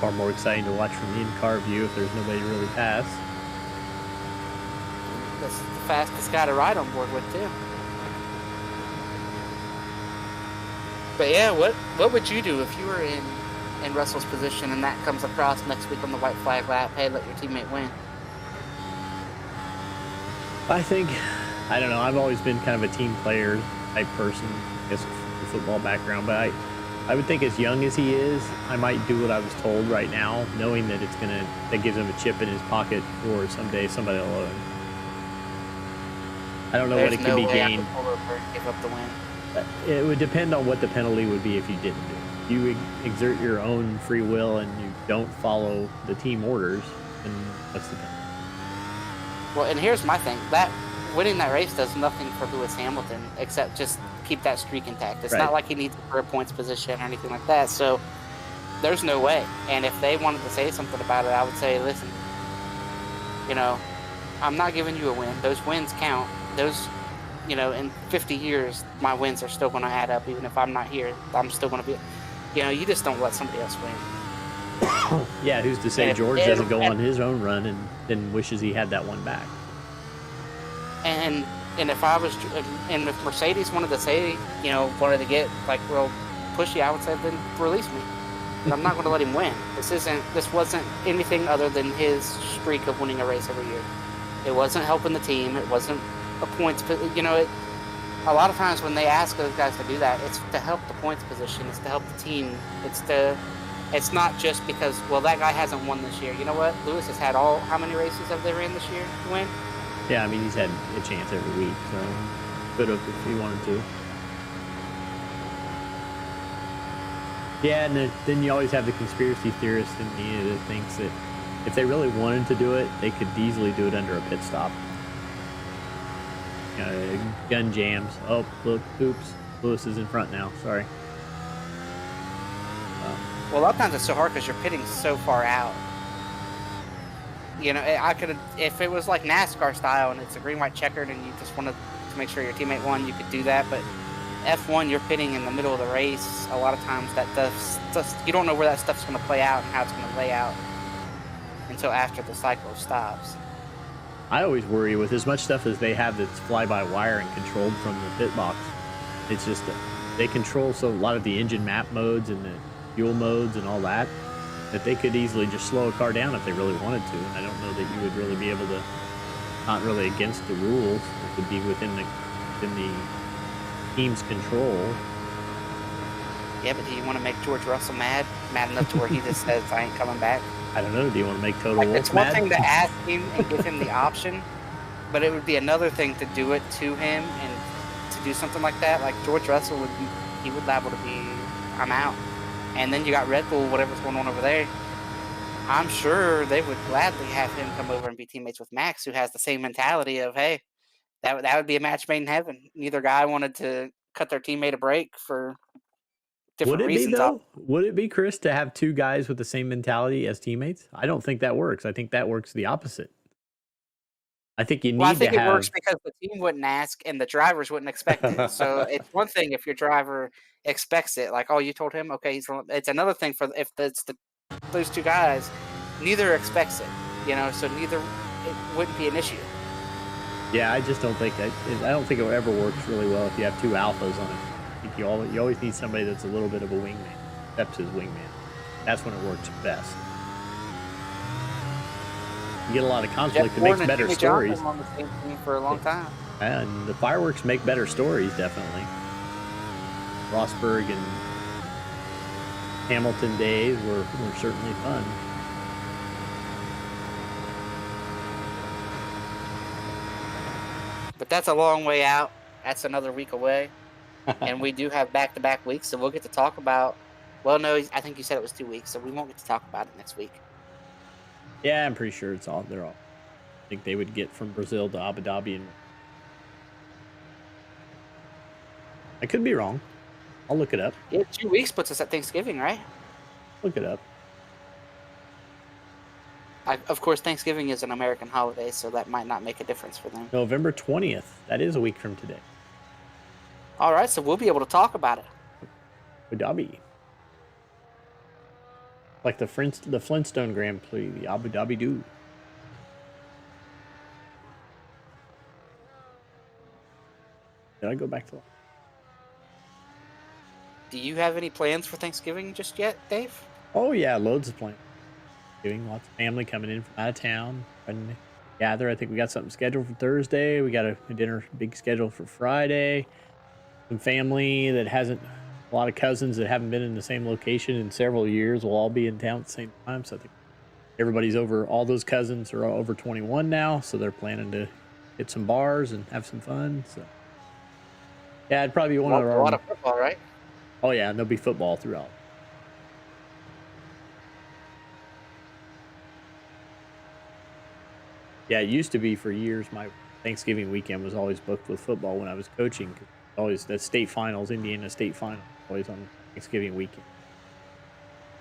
Far more exciting to watch from the in-car view if there's nobody to really pass. This is the fastest guy to ride on board with, too. But yeah, what would you do if you were in Russell's position and that comes across next week on the white flag lap? Hey, let your teammate win. I don't know, I've always been kind of a team player type person, I guess, with football background, but I would think as young as he is, I might do what I was told right now, knowing that that gives him a chip in his pocket for someday somebody will owe him. I don't know what it could be gained. Pull over and give up the win. It would depend on what the penalty would be if you didn't do it. If you exert your own free will and you don't follow the team orders, then what's the penalty? Well, and here's my thing. That winning that race does nothing for Lewis Hamilton except just keep that streak intact. It's not like he needs it for a points position or anything like that. So there's no way. And if they wanted to say something about it, I would say, listen, I'm not giving you a win. Those wins count. Those, in 50 years, my wins are still going to add up. Even if I'm not here, I'm still going to be, you just don't let somebody else win. Yeah, who's to say George doesn't go on his own run and then wishes he had that one back? And if Mercedes wanted to say, wanted to get real pushy, I would say then release me. But I'm not going to let him win. This wasn't anything other than his streak of winning a race every year. It wasn't helping the team. It wasn't a points. A lot of times when they ask those guys to do that, it's to help the points position. It's to help the team. It's not just because, that guy hasn't won this year. You know what? Lewis has had how many races have they ran this year to win? Yeah, I mean, he's had a chance every week, so could have if he wanted to. Yeah, and then you always have the conspiracy theorist in me that thinks that if they really wanted to do it, they could easily do it under a pit stop. Gun jams. Oh, look, oops. Lewis is in front now. Sorry. Well, a lot of times it's so hard because you're pitting so far out. I could have, if it was like NASCAR style and it's a green, white, checkered and you just wanted to make sure your teammate won, you could do that. But F1, you're pitting in the middle of the race. A lot of times you don't know where that stuff's going to play out and how it's going to lay out until after the cycle stops. I always worry with as much stuff as they have that's fly-by-wire and controlled from the pit box. It's just that they control a lot of the engine map modes and the fuel modes and all that they could easily just slow a car down if they really wanted to. And I don't know that you would really be able to, not really against the rules, it would be within the in the team's control. Yeah, but do you want to make George Russell mad? Mad enough to where he just says, I ain't coming back? I don't know. Do you want to make Total Like, it's Wolf one mad? thing to ask him and give him the option, but it would be another thing to do it to him and to do something like that. Like, George Russell would be, he would liable to be, I'm out. And then you got Red Bull, whatever's going on over there. I'm sure they would gladly have him come over and be teammates with Max, who has the same mentality of, hey, that would be a match made in heaven. Neither guy wanted to cut their teammate a break for Would different it be reasons. though? Would it be, Chris, to have two guys with the same mentality as teammates? I don't think that works. I think that works the opposite. I think you Well, I need to think it works have. because the team wouldn't ask and the drivers wouldn't expect it. So it's one thing if your driver expects it, like, oh, you told him, okay, it's another thing for if it's those two guys, neither expects it, so neither it wouldn't be an issue. Yeah, I just don't think that. I don't think it ever works really well if you have two alphas on it. I think you always need somebody that's a little bit of a wingman, steps his wingman. That's when it works best. You get a lot of Jeff conflict. It makes Gordon and better Jimmy Johnson stories, were on the same team for a long time. and the fireworks make better stories. Definitely, Rosberg and Hamilton days were certainly fun. But that's a long way out. That's another week away. And we do have back-to-back weeks, so we'll get to talk about. Well, no, I think you said it was 2 weeks, so we won't get to talk about it next week. Yeah, I'm pretty sure they're all. I think they would get from Brazil to Abu Dhabi, and I could be wrong. I'll look it up. Yeah, 2 weeks puts us at Thanksgiving, right? Look it up. Of course, Thanksgiving is an American holiday, so that might not make a difference for them. November 20th. That is a week from today. All right, so we'll be able to talk about it. Abu Dhabi. Like the Flintstone Grand Prix, the Abu Dhabi Doo. Did I go back to? Do you have any plans for Thanksgiving just yet, Dave? Oh yeah, loads of plans. Doing lots of family coming in from out of town, trying to gather. I think we got something scheduled for Thursday. We got a dinner big scheduled for Friday. Some family that hasn't, a lot of cousins that haven't been in the same location in several years will all be in town at the same time. So I think everybody's over. All those cousins are over 21 now, so they're planning to hit some bars and have some fun. So yeah, it'd probably be one of A our. lot of football, right? Oh yeah, and there'll be football throughout. Yeah, it used to be for years. My Thanksgiving weekend was always booked with football when I was coaching. Always the state finals, Indiana state final, always on Thanksgiving weekend.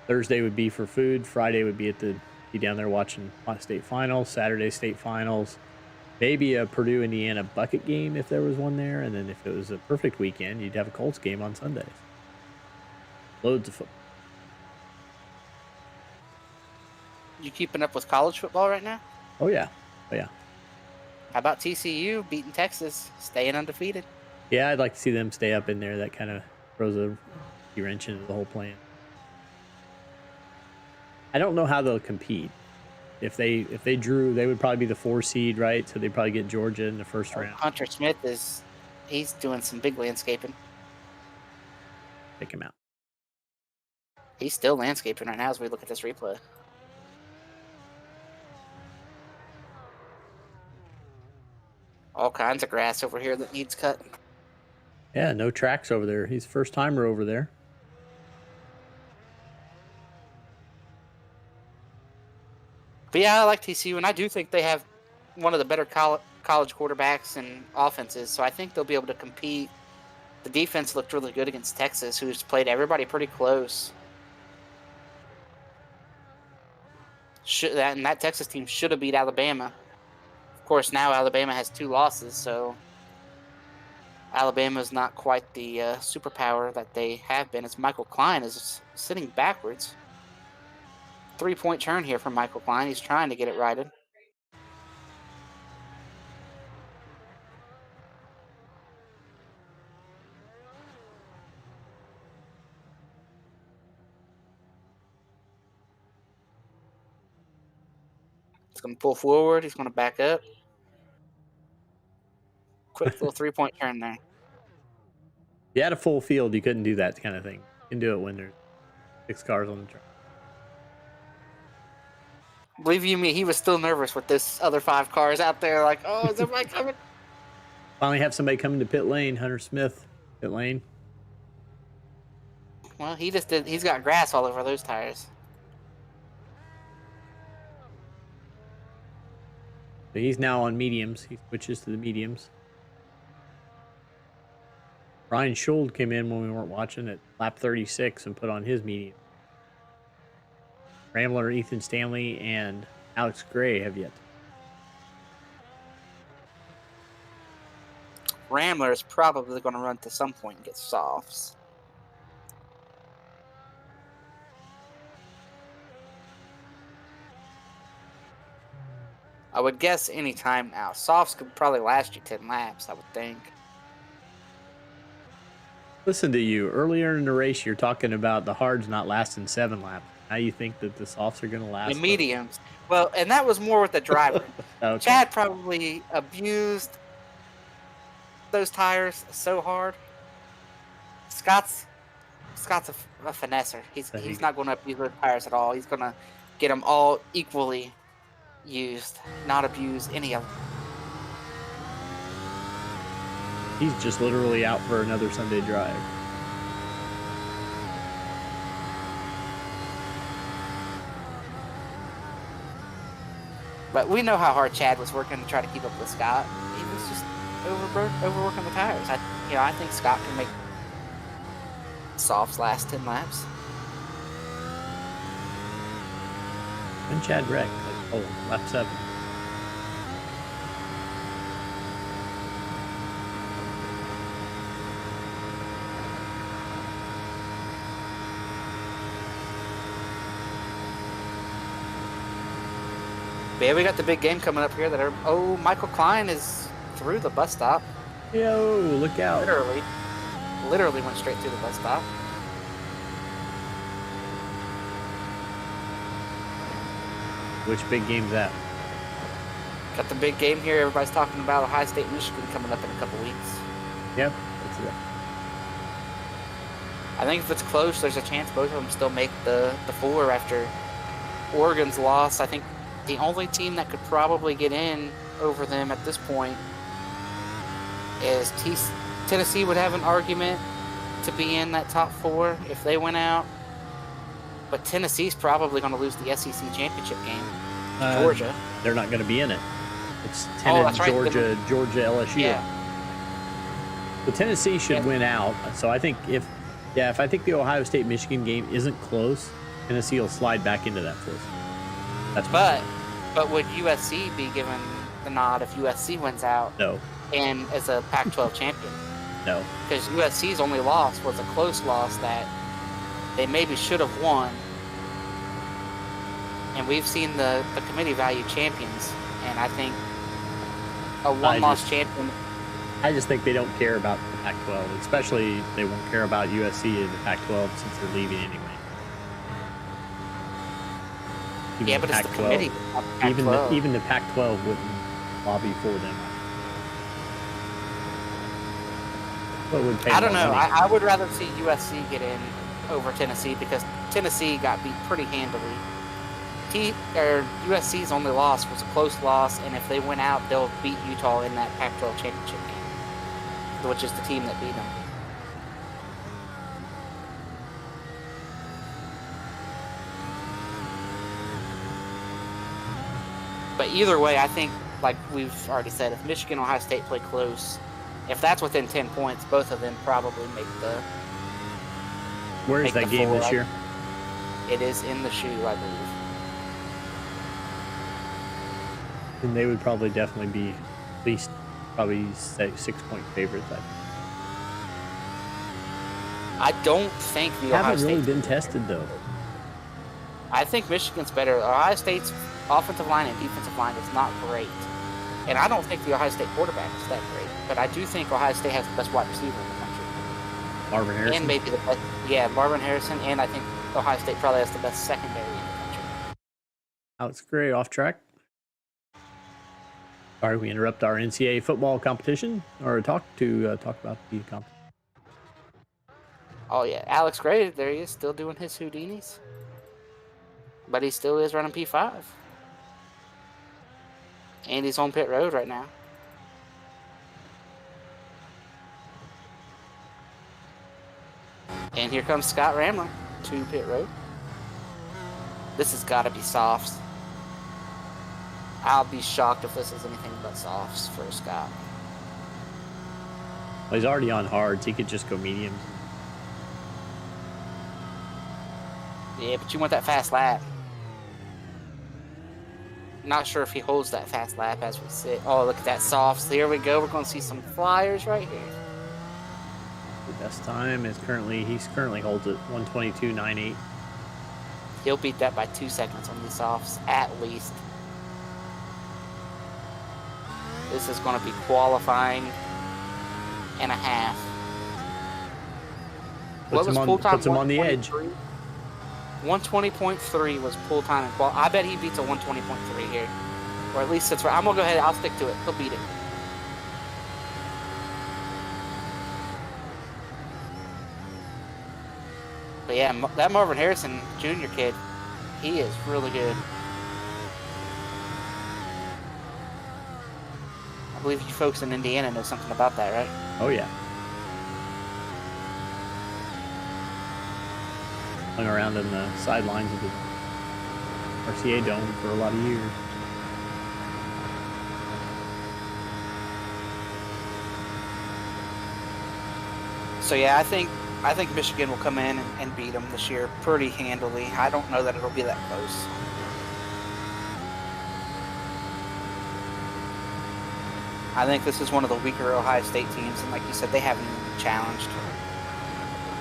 Thursday would be for food. Friday would be be down there watching state finals. Saturday state finals. Maybe a Purdue Indiana bucket game if there was one there, and then if it was a perfect weekend, you'd have a Colts game on Sundays. Loads of football. You keeping up with college football right now? Oh yeah, oh yeah. How about TCU beating Texas, staying undefeated? Yeah, I'd like to see them stay up in there. That kind of throws a wrench into the whole plan. I don't know how they'll compete. If they drew, they would probably be the 4 seed, right? So they'd probably get Georgia in the first round. Hunter Smith he's doing some big landscaping. Pick him out. He's still landscaping right now as we look at this replay. All kinds of grass over here that needs cut. Yeah, no tracks over there. He's first timer over there. But yeah, I like TCU, and I do think they have one of the better college quarterbacks and offenses, so I think they'll be able to compete. The defense looked really good against Texas, who's played everybody pretty close. That Texas team should have beat Alabama. Of course, now Alabama has 2 losses, so Alabama's not quite the superpower that they have been, as Michael Klein is sitting backwards. 3-point turn here from Michael Klein. He's trying to get it righted. He's going to pull forward. He's going to back up. quick little 3-point turn there. If you had a full field, you couldn't do that kind of thing. You can do it when there's 6 cars on the track. Believe you me, he was still nervous with this other 5 cars out there. Like, oh, is everybody coming? Finally have somebody come into pit lane. Hunter Smith, pit lane. Well, he just did. He's got grass all over those tires. So he's now on mediums. He switches to the mediums. Ryan Schuld came in when we weren't watching at lap 36 and put on his medium. Rambler, Ethan Stanley, and Alex Gray have yet. Rambler is probably going to run to some point and get softs. I would guess any time now. Softs could probably last you 10 laps, I would think. Listen to you. Earlier in the race, you're talking about the hards not lasting 7 laps. Now you think that the softs are going to last? The mediums. Well, and that was more with the driver. Okay. Chad probably abused those tires so hard. Scott's a finesser. He's not going to abuse those tires at all. He's going to get them all equally used, not abuse any of them. He's just literally out for another Sunday drive. But we know how hard Chad was working to try to keep up with Scott. He was just overworking the tires. I think Scott can make softs last 10 laps. And Chad wrecked, lap 7. But yeah, we got the big game coming up here. Michael Klein is through the bus stop. Yo, look out. Literally went straight through the bus stop. Which big game's that? Got the big game here. Everybody's talking about Ohio State, Michigan coming up in a couple weeks. Yep, that's it. I think if it's close, there's a chance both of them still make the 4 after Oregon's loss. I think the only team that could probably get in over them at this point is Tennessee would have an argument to be in that top 4 if they went out. But Tennessee's probably going to lose the SEC championship game to Georgia. They're not going to be in it. It's Georgia, LSU. Yeah. So Tennessee should win out. So I think if I think the Ohio State Michigan game isn't close, Tennessee will slide back into that 4th. But would USC be given the nod if USC wins out? No. And as a Pac-12 champion? No. Because USC's only loss was a close loss that they maybe should have won. And we've seen the committee value champions, and I think a one-loss champion. I just think they don't care about the Pac-12, especially they won't care about USC in the Pac-12 since they're leaving anyway. Even but it's the committee. Even the Pac-12 wouldn't lobby for them. What would pay I don't know. money? I would rather see USC get in over Tennessee because Tennessee got beat pretty handily. USC's only loss was a close loss, and if they win out, they'll beat Utah in that Pac-12 championship game, which is the team that beat them. But either way, I think, like we've already said, if Michigan and Ohio State play close, if that's within 10 points, both of them probably make the. Where is that game this year? It is in the shoe, I believe. And they would probably definitely be at least probably 6-point favorites. I don't think the Ohio haven't State really been tested though. I think Michigan's better. Ohio State's offensive line and defensive line is not great, and I don't think the Ohio State quarterback is that great. But I do think Ohio State has the best wide receiver in the country. Marvin Harrison, and maybe the best. Yeah, Marvin Harrison, and I think Ohio State probably has the best secondary in the country. Alex Gray off track. Sorry, we interrupt our NCAA football competition or talk about the competition. Oh yeah, Alex Gray, there he is, still doing his Houdinis, but he still is running P5, and he's on pit road right now. And here comes Scott Ramler to pit road. This has got to be softs. I'll be shocked if this is anything but softs for Scott. Well, he's already on hards. He could just go mediums. Yeah, but you want that fast lap. Not sure if he holds that fast lap as we sit. Oh, look at that softs. Here we go. We're going to see some flyers right here. The best time is he currently holds it 122.98. He'll beat that by 2 seconds on these softs, at least. This is going to be qualifying and a half. Puts him on the edge. 120.3 was pull time and qual. I bet he beats a 120.3 here. Or at least that's right. I'm going to go ahead. I'll stick to it. He'll beat it. But yeah, that Marvin Harrison Jr. kid, he is really good. I believe you folks in Indiana know something about that, right? Oh, yeah. Hung around in the sidelines of the RCA Dome for a lot of years. So yeah, I think Michigan will come in and beat them this year pretty handily. I don't know that it'll be that close. I think this is one of the weaker Ohio State teams, and like you said, they haven't even been challenged,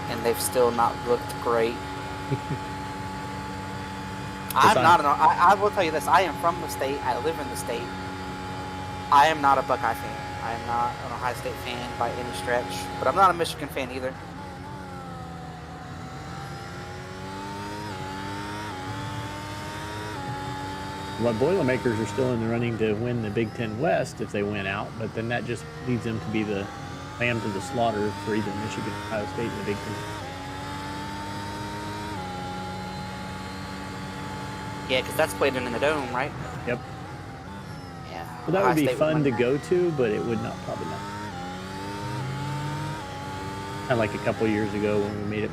and they've still not looked great. I will tell you this: I am from the state. I live in the state. I am not a Buckeye fan. I am not an Ohio State fan by any stretch, but I'm not a Michigan fan either. Well, Boilermakers are still in the running to win the Big Ten West if they win out, but then that just leads them to be the lamb to the slaughter for either Michigan or Ohio State in the Big Ten. Yeah, because that's played in the Dome, right? Yep. Yeah. Well, that would be fun to go to, but it would probably not. Kind of like a couple years ago when we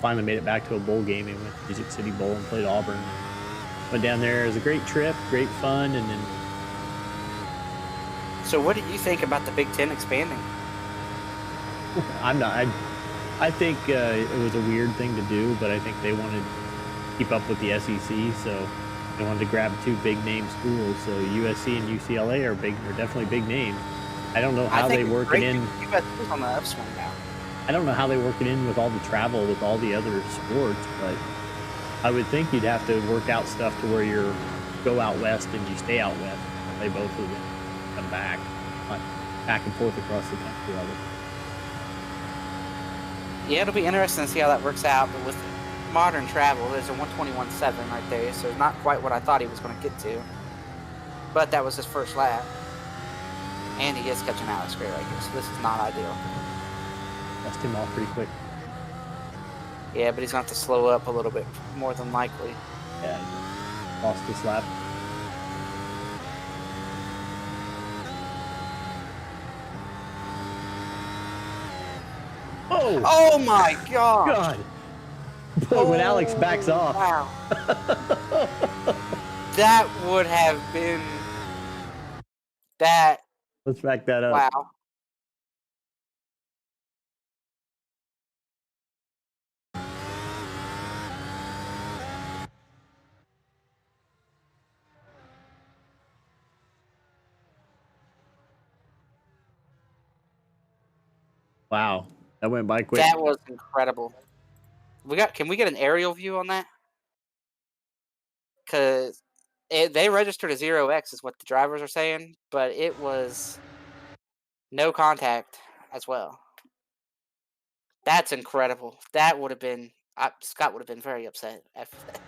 finally made it back to a bowl game and went to Music City Bowl and played Auburn. Went down there. It was a great trip, great fun, and then. So, what do you think about the Big Ten expanding? I'm not. I think it was a weird thing to do, but I think they wanted to keep up with the SEC, so they wanted to grab two big name schools. So USC and UCLA are definitely big names. I don't know how they work it in. USC's on the upswing now. I don't know how they work it in with all the travel with all the other sports, but I would think you'd have to work out stuff to where you go out west and you stay out west. They both of them come back and forth across the country. Yeah, it'll be interesting to see how that works out. But with modern travel, there's a 121.7 right there, so not quite what I thought he was going to get to. But that was his first lap. And he is catching Alex Gray right here, so this is not ideal. Dust him off pretty quick. Yeah, but he's going to have to slow up a little bit, more than likely. Yeah, he lost this lap. Oh! Oh my gosh! God! Boy, when Alex backs off. Wow. That would have been... That... Let's back that up. Wow. Wow. That went by quick. That was incredible. Can we get an aerial view on that? Because they registered a 0x is what the drivers are saying, but it was no contact as well. That's incredible. That would have been... Scott would have been very upset after that.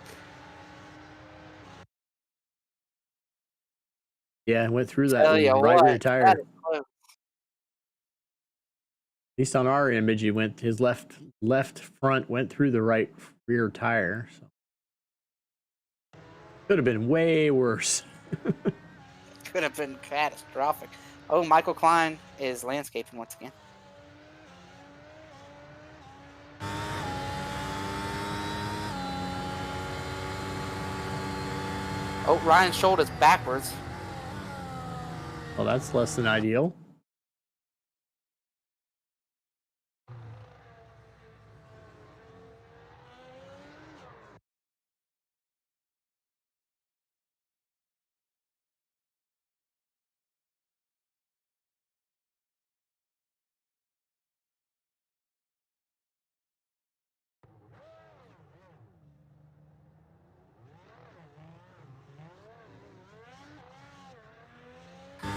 Yeah, went through that Tell you right rear what, that tire. is close. At least on our image, he went his left front went through the right rear tire. So could have been way worse. Could have been catastrophic. Oh, Michael Klein is landscaping once again. Oh, Ryan Schultz is backwards. Well, that's less than ideal.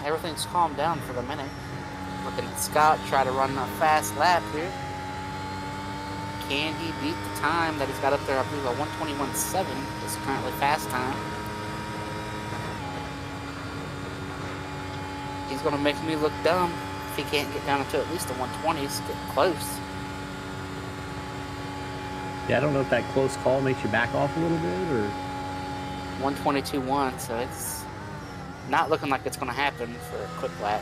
Everything's calmed down for the minute. Looking at Scott try to run a fast lap here. Can he beat the time that he's got up there? I believe a 1:21.7 is currently fast time. He's going to make me look dumb if he can't get down into at least the 120s. Getting close. Yeah, I don't know if that close call makes you back off a little bit or 1:22.1, so it's not looking like it's going to happen for a quick lap.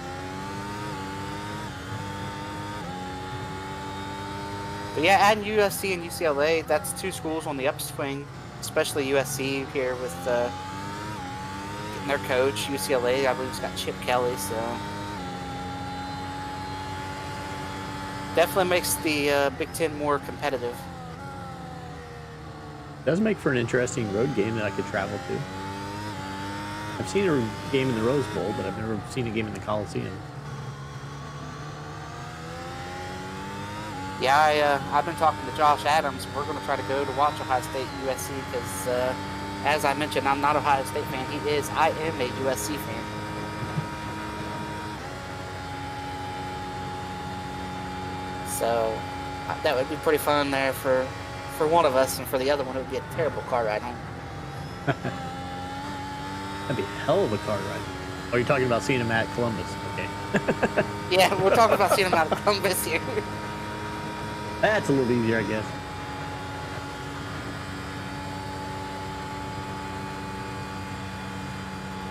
But yeah, adding USC and UCLA, that's two schools on the upswing, especially USC here with getting their coach. UCLA, I believe, has got Chip Kelly, so definitely makes the Big Ten more competitive. does make for an interesting road game that I could travel to. I've seen a game in the Rose Bowl, but I've never seen a game in the Coliseum. Yeah, I've been talking to Josh Adams. We're going to try to go to watch Ohio State USC because, as I mentioned, I'm not an Ohio State fan. I am a USC fan. So that would be pretty fun there for one of us, and for the other one, it would be a terrible car ride home. That'd be a hell of a car ride. Oh, you're talking about seeing him at Columbus. Okay. Yeah, we're talking about seeing him out of Columbus here. That's a little easier, I guess.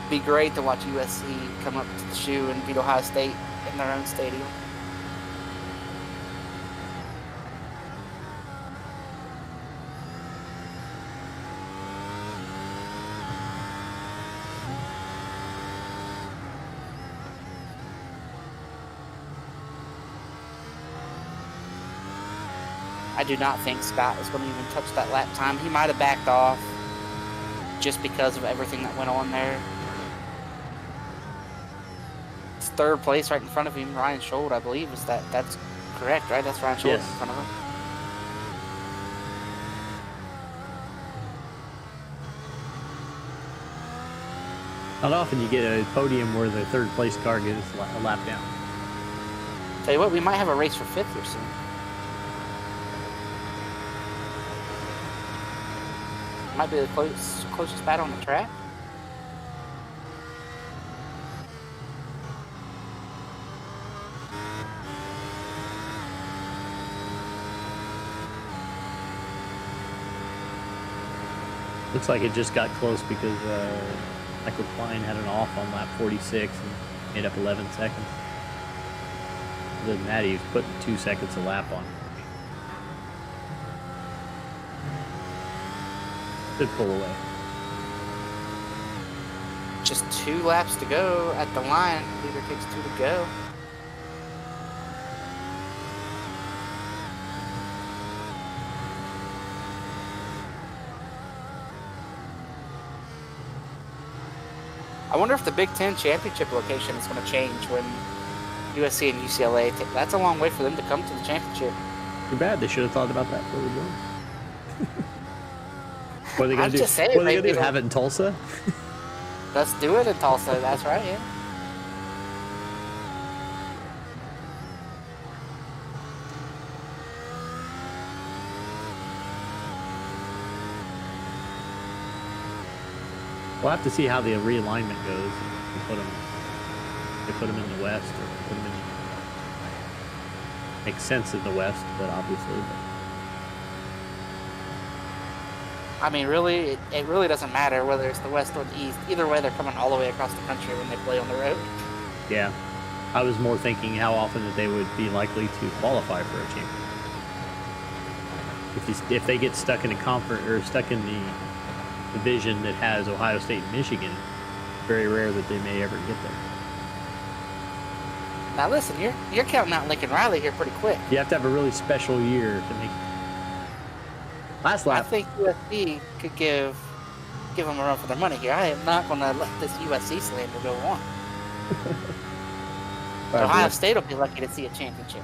Be great to watch USC come up to the shoe and beat Ohio State in their own stadium. I do not think Scott is going to even touch that lap time. He might have backed off just because of everything that went on there. It's third place right in front of him, Ryan Schultz, I believe. That's correct, right? That's Ryan Schultz Yes. in front of him. Not often you get a podium where the third place car gets a lap down. Tell you what, we might have a race for fifth here soon. Might be the closest battle on the track. Looks like it just got close because Michael Klein had an off on lap 46 and made up 11 seconds. Other than that, he was putting 2 seconds a lap on. Should pull away. Just 2 laps to go at the line. Leader takes 2 to go. I wonder if the Big Ten championship location is going to change when USC and UCLA take. That's a long way for them to come to the championship. Too bad. They should have thought about that before they joined. What are they going to do? Just saying, What are they going to do? maybe Have it in Tulsa? Let's do it in Tulsa. That's right, yeah. We'll have to see how the realignment goes. They put them in the west, or put them in the makes sense in the west, but obviously. I mean, really, it really doesn't matter whether it's the west or the east. Either way, they're coming all the way across the country when they play on the road. Yeah, I was more thinking how often that they would be likely to qualify for a championship. If they get stuck in a conference or stuck in the division that has Ohio State and Michigan, it's very rare that they may ever get there. Now listen, you're counting out Lincoln Riley here pretty quick. You have to have a really special year to make it. Last lap. I think USC could give them a run for their money here. I am not going to let this USC slander go on. Ohio State will be lucky to see a championship.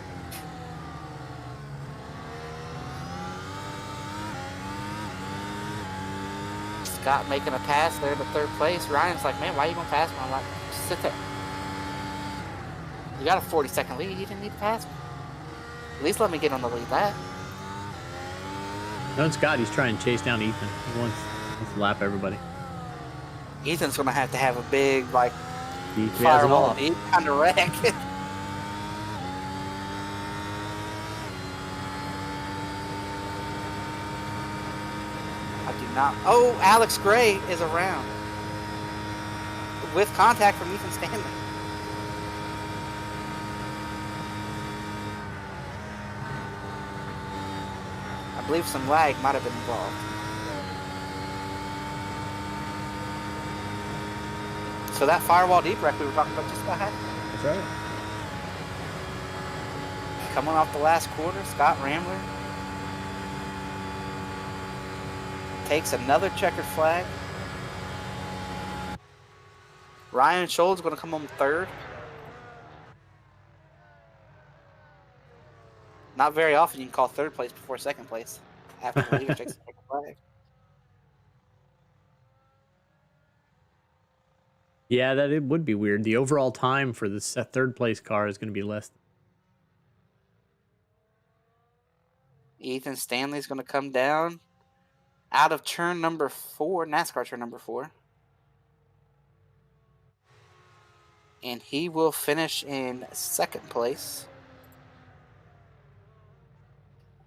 Scott making a pass there to third place. Ryan's like, man, why are you going to pass me? I'm like, just sit there. You got a 40-second lead. You didn't need to pass me. At least let me get on the lead. That. No, Scott, he's trying to chase down Ethan. He wants to lap everybody. Ethan's going to have a big, like, he firewall deep kind of wreck. I do not. Oh, Alex Gray is around. With contact from Ethan Stanley. I believe some lag might have been involved. So that firewall deep wreck we were talking about just about happened. That's right. Coming off the last quarter, Scott Ramler takes another checkered flag. Ryan Scholl's going to come home third. Not very often you can call third place before second place after the leader takes a checkered flag. Yeah, it would be weird. The overall time for this third place car is going to be less. Ethan Stanley's going to come down out of turn number 4, NASCAR turn number 4. And he will finish in second place.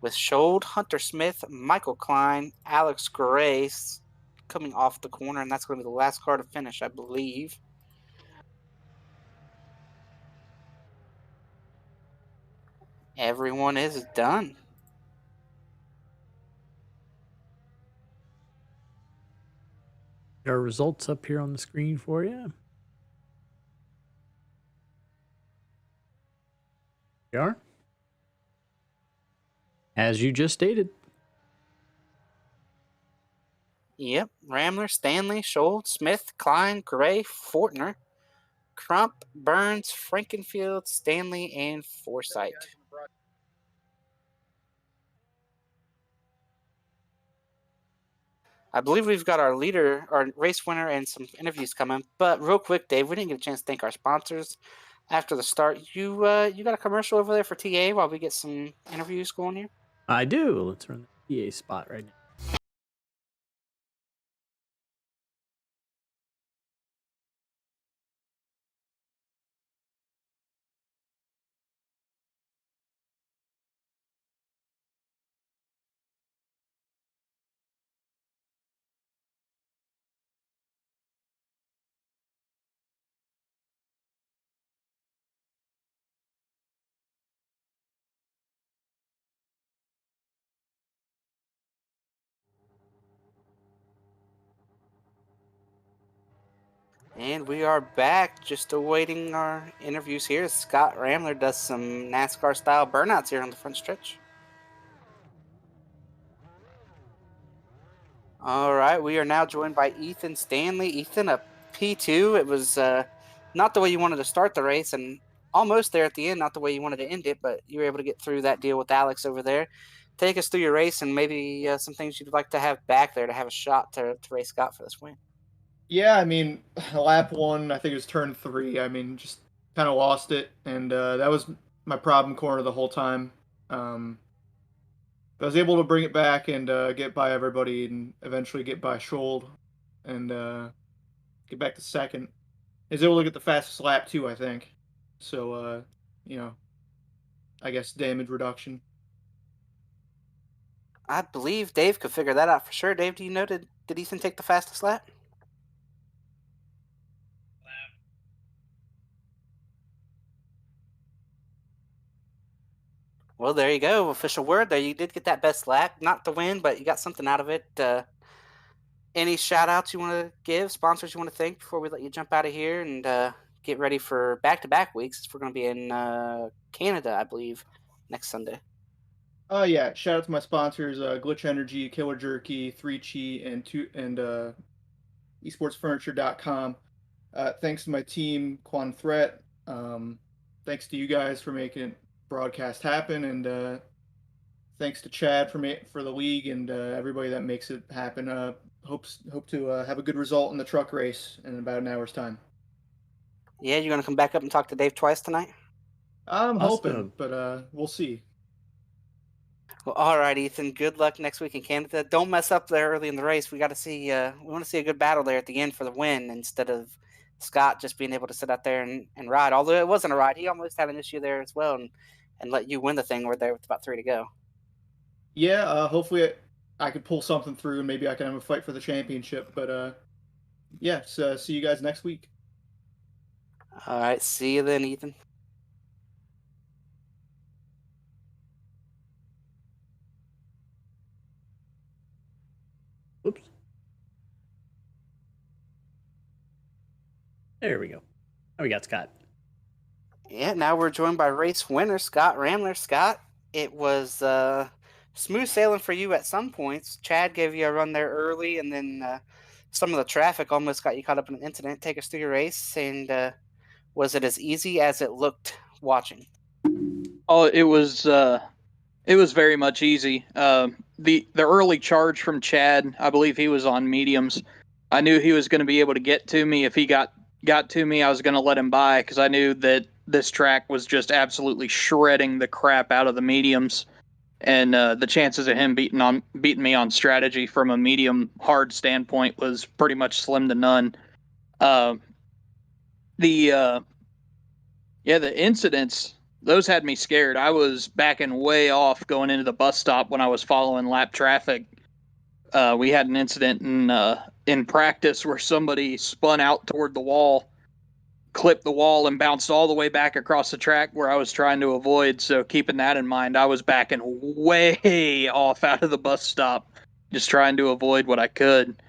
With Scholl, Hunter Smith, Michael Klein, Alex Gray coming off the corner, and that's going to be the last car to finish, I believe. Everyone is done. There are results up here on the screen for you. They are. As you just stated. Yep. Ramler, Stanley, Scholl, Smith, Klein, Gray, Fortner, Crump, Burns, Frankenfield, Stanley, and Forsythe. I believe we've got our leader, our race winner, and some interviews coming. But real quick, Dave, we didn't get a chance to thank our sponsors after the start. You got a commercial over there for TA while we get some interviews going here? I do. Let's run the TA spot right now. And we are back, just awaiting our interviews here. Scott Ramler does some NASCAR-style burnouts here on the front stretch. All right, we are now joined by Ethan Stanley. Ethan, a P2. It was not the way you wanted to start the race, and almost there at the end, not the way you wanted to end it, but you were able to get through that deal with Alex over there. Take us through your race and maybe some things you'd like to have back there to have a shot to race Scott for this win. Yeah, I mean, lap 1, I think it was turn 3. I mean, just kind of lost it, and that was my problem corner the whole time. I was able to bring it back and get by everybody and eventually get by Scholl. And get back to second. He was able to get the fastest lap too, I think. So, I guess damage reduction. I believe Dave could figure that out for sure. Dave, do you know, did Ethan take the fastest lap? Well, there you go. Official word there. You did get that best lap. Not the win, but you got something out of it. Any shout outs you want to give, sponsors you want to thank before we let you jump out of here and get ready for back to back weeks? We're going to be in Canada, I believe, next Sunday. Yeah. Shout out to my sponsors: Glitch Energy, Killer Jerky, 3Chi, and esportsfurniture.com. Thanks to my team, Quan Threat. Thanks to you guys for making it broadcast happen, and thanks to Chad for the league and everybody that makes it happen. Hope to have a good result in the truck race in about an hour's time. Yeah, you're going to come back up and talk to Dave twice tonight? I'm Awesome. hoping, but we'll see. Well, all right, Ethan. Good luck next week in Canada. Don't mess up there early in the race. We got to see. We want to see a good battle there at the end for the win instead of Scott just being able to sit out there and ride. Although it wasn't a ride, he almost had an issue there as well, and let you win the thing. We're there with about 3 to go. Yeah. Hopefully I could pull something through, and maybe I can have a fight for the championship. But yeah. So see you guys next week. All right. See you then, Ethan. Whoops. There we go. Now we got Scott. Yeah, now we're joined by race winner Scott Ramler. Scott, it was smooth sailing for you at some points. Chad gave you a run there early, and then some of the traffic almost got you caught up in an incident. Take us through your race, and was it as easy as it looked watching? Oh, it was very much easy. The early charge from Chad, I believe he was on mediums. I knew he was going to be able to get to me. If he got to me, I was going to let him by because I knew that this track was just absolutely shredding the crap out of the mediums, and the chances of him beating me on strategy from a medium hard standpoint was pretty much slim to none. The incidents, those had me scared. I was backing way off going into the bus stop when I was following lap traffic. We had an incident in practice where somebody spun out toward the wall, clipped the wall, and bounced all the way back across the track where I was trying to avoid. So keeping that in mind, I was backing way off out of the bus stop, just trying to avoid what I could.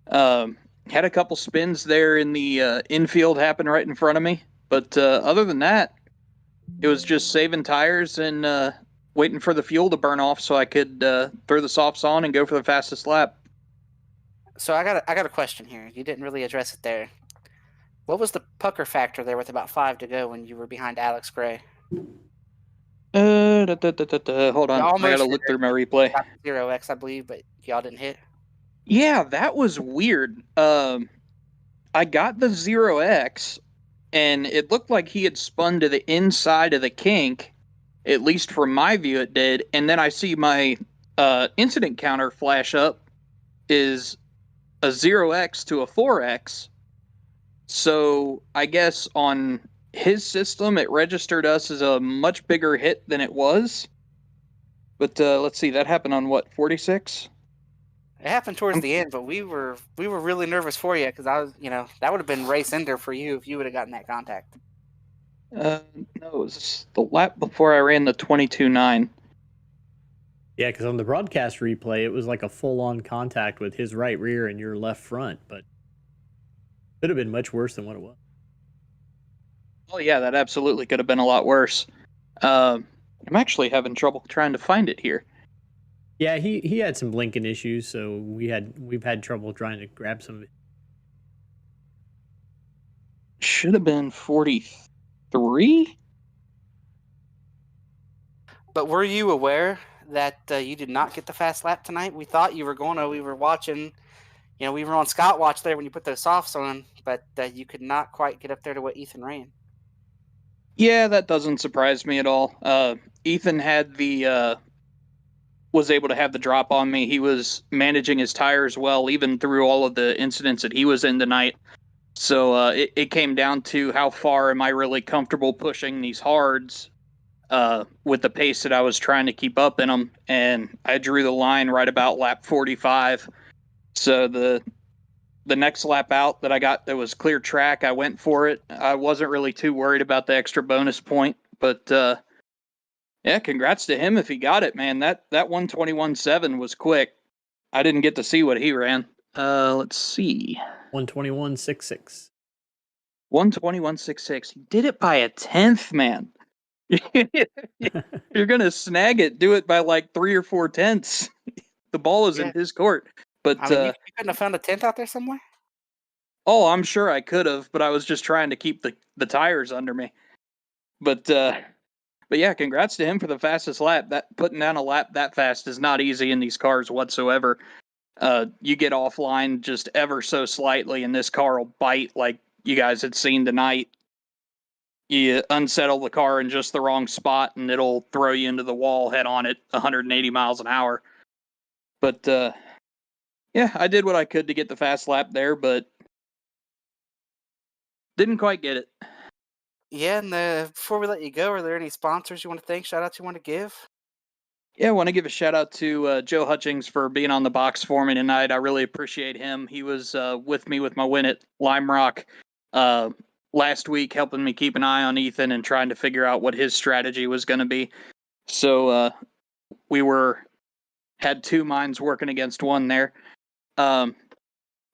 Had a couple spins there in the infield happen right in front of me. But other than that, it was just saving tires and waiting for the fuel to burn off so I could throw the softs on and go for the fastest lap. So I got a question here. You didn't really address it there. What was the pucker factor there with about 5 to go when you were behind Alex Gray? Hold on, I gotta look through my replay. 0x, I believe, but y'all didn't hit. Yeah, that was weird. I got the 0x, and it looked like he had spun to the inside of the kink. At least from my view, it did. And then I see my incident counter flash up is a 0x to a 4x. So I guess on his system, it registered us as a much bigger hit than it was. But let's see, that happened on what, 46? It happened towards the end, but we were really nervous for you because I was, that would have been race ender for you if you would have gotten that contact. No, it was the lap before I ran the 22.9. Yeah, because on the broadcast replay, it was like a full-on contact with his right rear and your left front, but it could have been much worse than what it was. Oh yeah, that absolutely could have been a lot worse. I'm actually having trouble trying to find it here. Yeah, he had some blinking issues, so we've had trouble trying to grab some of it. Should have been 43. But were you aware that you did not get the fast lap tonight? We thought you were going to. We were watching. We were on Scott Watch there when you put those softs on, but you could not quite get up there to what Ethan ran. Yeah, that doesn't surprise me at all. Ethan had was able to have the drop on me. He was managing his tires well, even through all of the incidents that he was in tonight. So it came down to how far am I really comfortable pushing these hards with the pace that I was trying to keep up in them. And I drew the line right about lap 45. So the next lap out that I got that was clear track, I went for it. I wasn't really too worried about the extra bonus point, but yeah, congrats to him if he got it, man. That 121.7 was quick. I didn't get to see what he ran. Let's see. 121.66. 121.66. He did it by a tenth, man. You're gonna snag it. Do it by like 3 or 4 tenths. The ball is in his court. But I mean, you couldn't have found a 10th out there somewhere? Oh, I'm sure I could have, but I was just trying to keep the tires under me. But yeah, congrats to him for the fastest lap. That putting down a lap that fast is not easy in these cars whatsoever. You get offline just ever so slightly, and this car will bite like you guys had seen tonight. You unsettle the car in just the wrong spot, and it'll throw you into the wall head on at 180 miles an hour. But yeah, I did what I could to get the fast lap there, but didn't quite get it. Yeah, and before we let you go, are there any sponsors you want to thank, shout-outs you want to give? Yeah, I want to give a shout out to Joe Hutchings for being on the box for me tonight. I really appreciate him. He was with me with my win at Lime Rock last week, helping me keep an eye on Ethan and trying to figure out what his strategy was going to be. So we had two minds working against one there. Want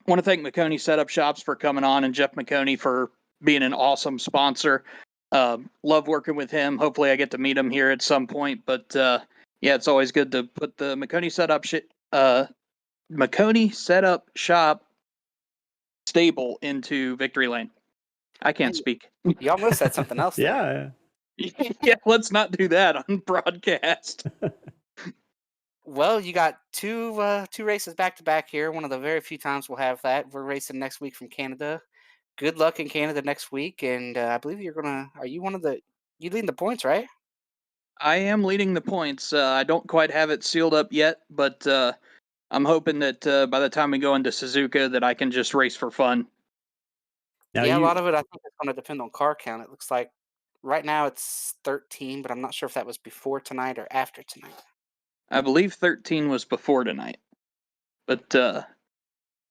to thank McConey Setup Shops for coming on and Jeff McConey for being an awesome sponsor. Love working with him. Hopefully I get to meet him here at some point, but yeah, it's always good to put the McConey Setup Shop stable into Victory Lane. I can't speak. You almost said something else there. Yeah. Yeah, let's not do that on broadcast. Well, you got two races back to back here. One of the very few times we'll have that. We're racing next week from Canada. Good luck in Canada next week, and I believe you're gonna. Are you you leading the points, right? I am leading the points. I don't quite have it sealed up yet, but I'm hoping that by the time we go into Suzuka that I can just race for fun. Now Yeah, a lot of it I think is going to depend on car count. It looks like right now it's 13, but I'm not sure if that was before tonight or after tonight. I believe 13 was before tonight. But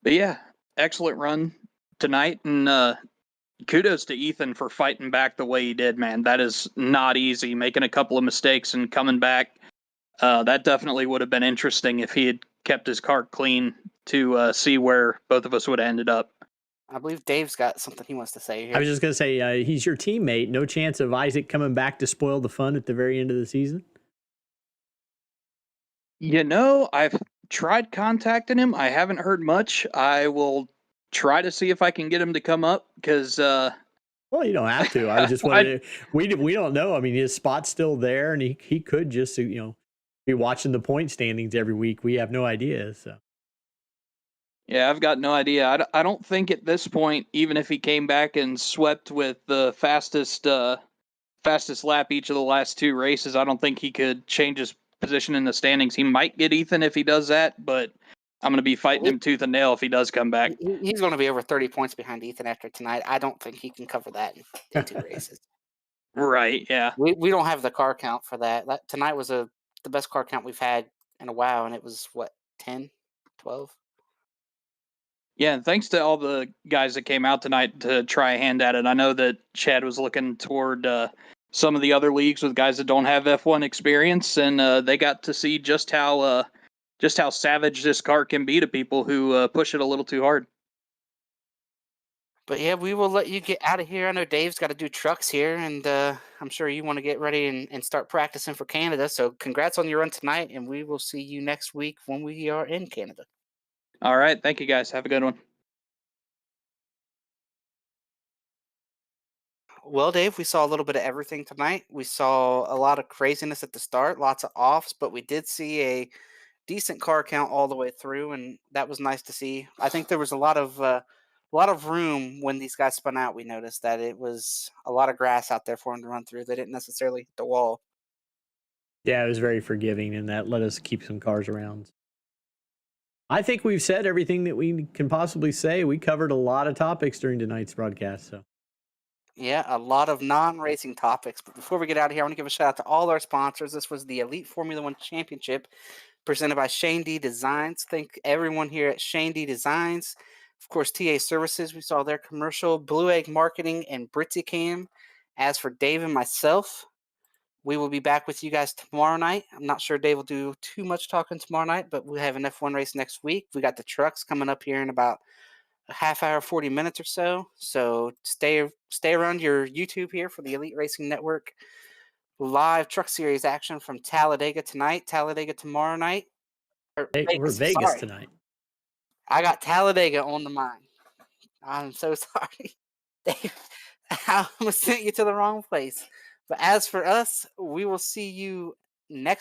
yeah, excellent run tonight, and kudos to Ethan for fighting back the way he did, man. That is not easy, making a couple of mistakes and coming back. That definitely would have been interesting if he had kept his car clean to see where both of us would have ended up. I believe Dave's got something he wants to say here. I was just going to say, he's your teammate. No chance of Isaac coming back to spoil the fun at the very end of the season? You know, I've tried contacting him. I haven't heard much. I will try to see if I can get him to come up because well, you don't have to. I was just wondering. we don't know. I mean, his spot's still there, and he could just be watching the point standings every week. We have no idea. So yeah, I've got no idea. I don't think at this point, even if he came back and swept with the fastest lap each of the last two races, I don't think he could change his position in the standings. He might get Ethan if he does that, but I'm going to be fighting him tooth and nail if he does come back. He's going to be over 30 points behind Ethan after tonight. I don't think he can cover that in two races. Right, yeah. We don't have the car count for that. Tonight was the best car count we've had in a while, and it was, what, 10, 12? Yeah, and thanks to all the guys that came out tonight to try a hand at it. I know that Chad was looking toward some of the other leagues with guys that don't have F1 experience, and they got to see just how savage this car can be to people who push it a little too hard. But yeah, we will let you get out of here. I know Dave's got to do trucks here, and I'm sure you want to get ready and start practicing for Canada. So congrats on your run tonight, and we will see you next week when we are in Canada. All right. Thank you, guys. Have a good one. Well, Dave, we saw a little bit of everything tonight. We saw a lot of craziness at the start, lots of offs, but we did see a decent car count all the way through, and that was nice to see. I think there was a lot of room when these guys spun out. We noticed that it was a lot of grass out there for them to run through. They didn't necessarily hit the wall. yeah, it was very forgiving, and that let us keep some cars around. I think we've said everything that we can possibly say. We covered a lot of topics during tonight's broadcast. So Yeah, a lot of non-racing topics. But before we get out of here, I want to give a shout out to all our sponsors. This was the Elite Formula One Championship presented by Shane D Designs. Thank everyone here at Shane D Designs. Of course, TA Services, we saw their commercial, Blue Egg Marketing, and Britzicam. As for Dave and myself, we will be back with you guys tomorrow night. I'm not sure Dave will do too much talking tomorrow night, but we have an F1 race next week. We got the trucks coming up here in about a half hour, 40 minutes or so. So stay around your YouTube here for the Elite Racing Network live truck series action from Talladega tonight, Talladega tomorrow night. hey, we're Vegas tonight. I got Talladega on the mind. I'm so sorry. I almost sent you to the wrong place. But as for us, we will see you next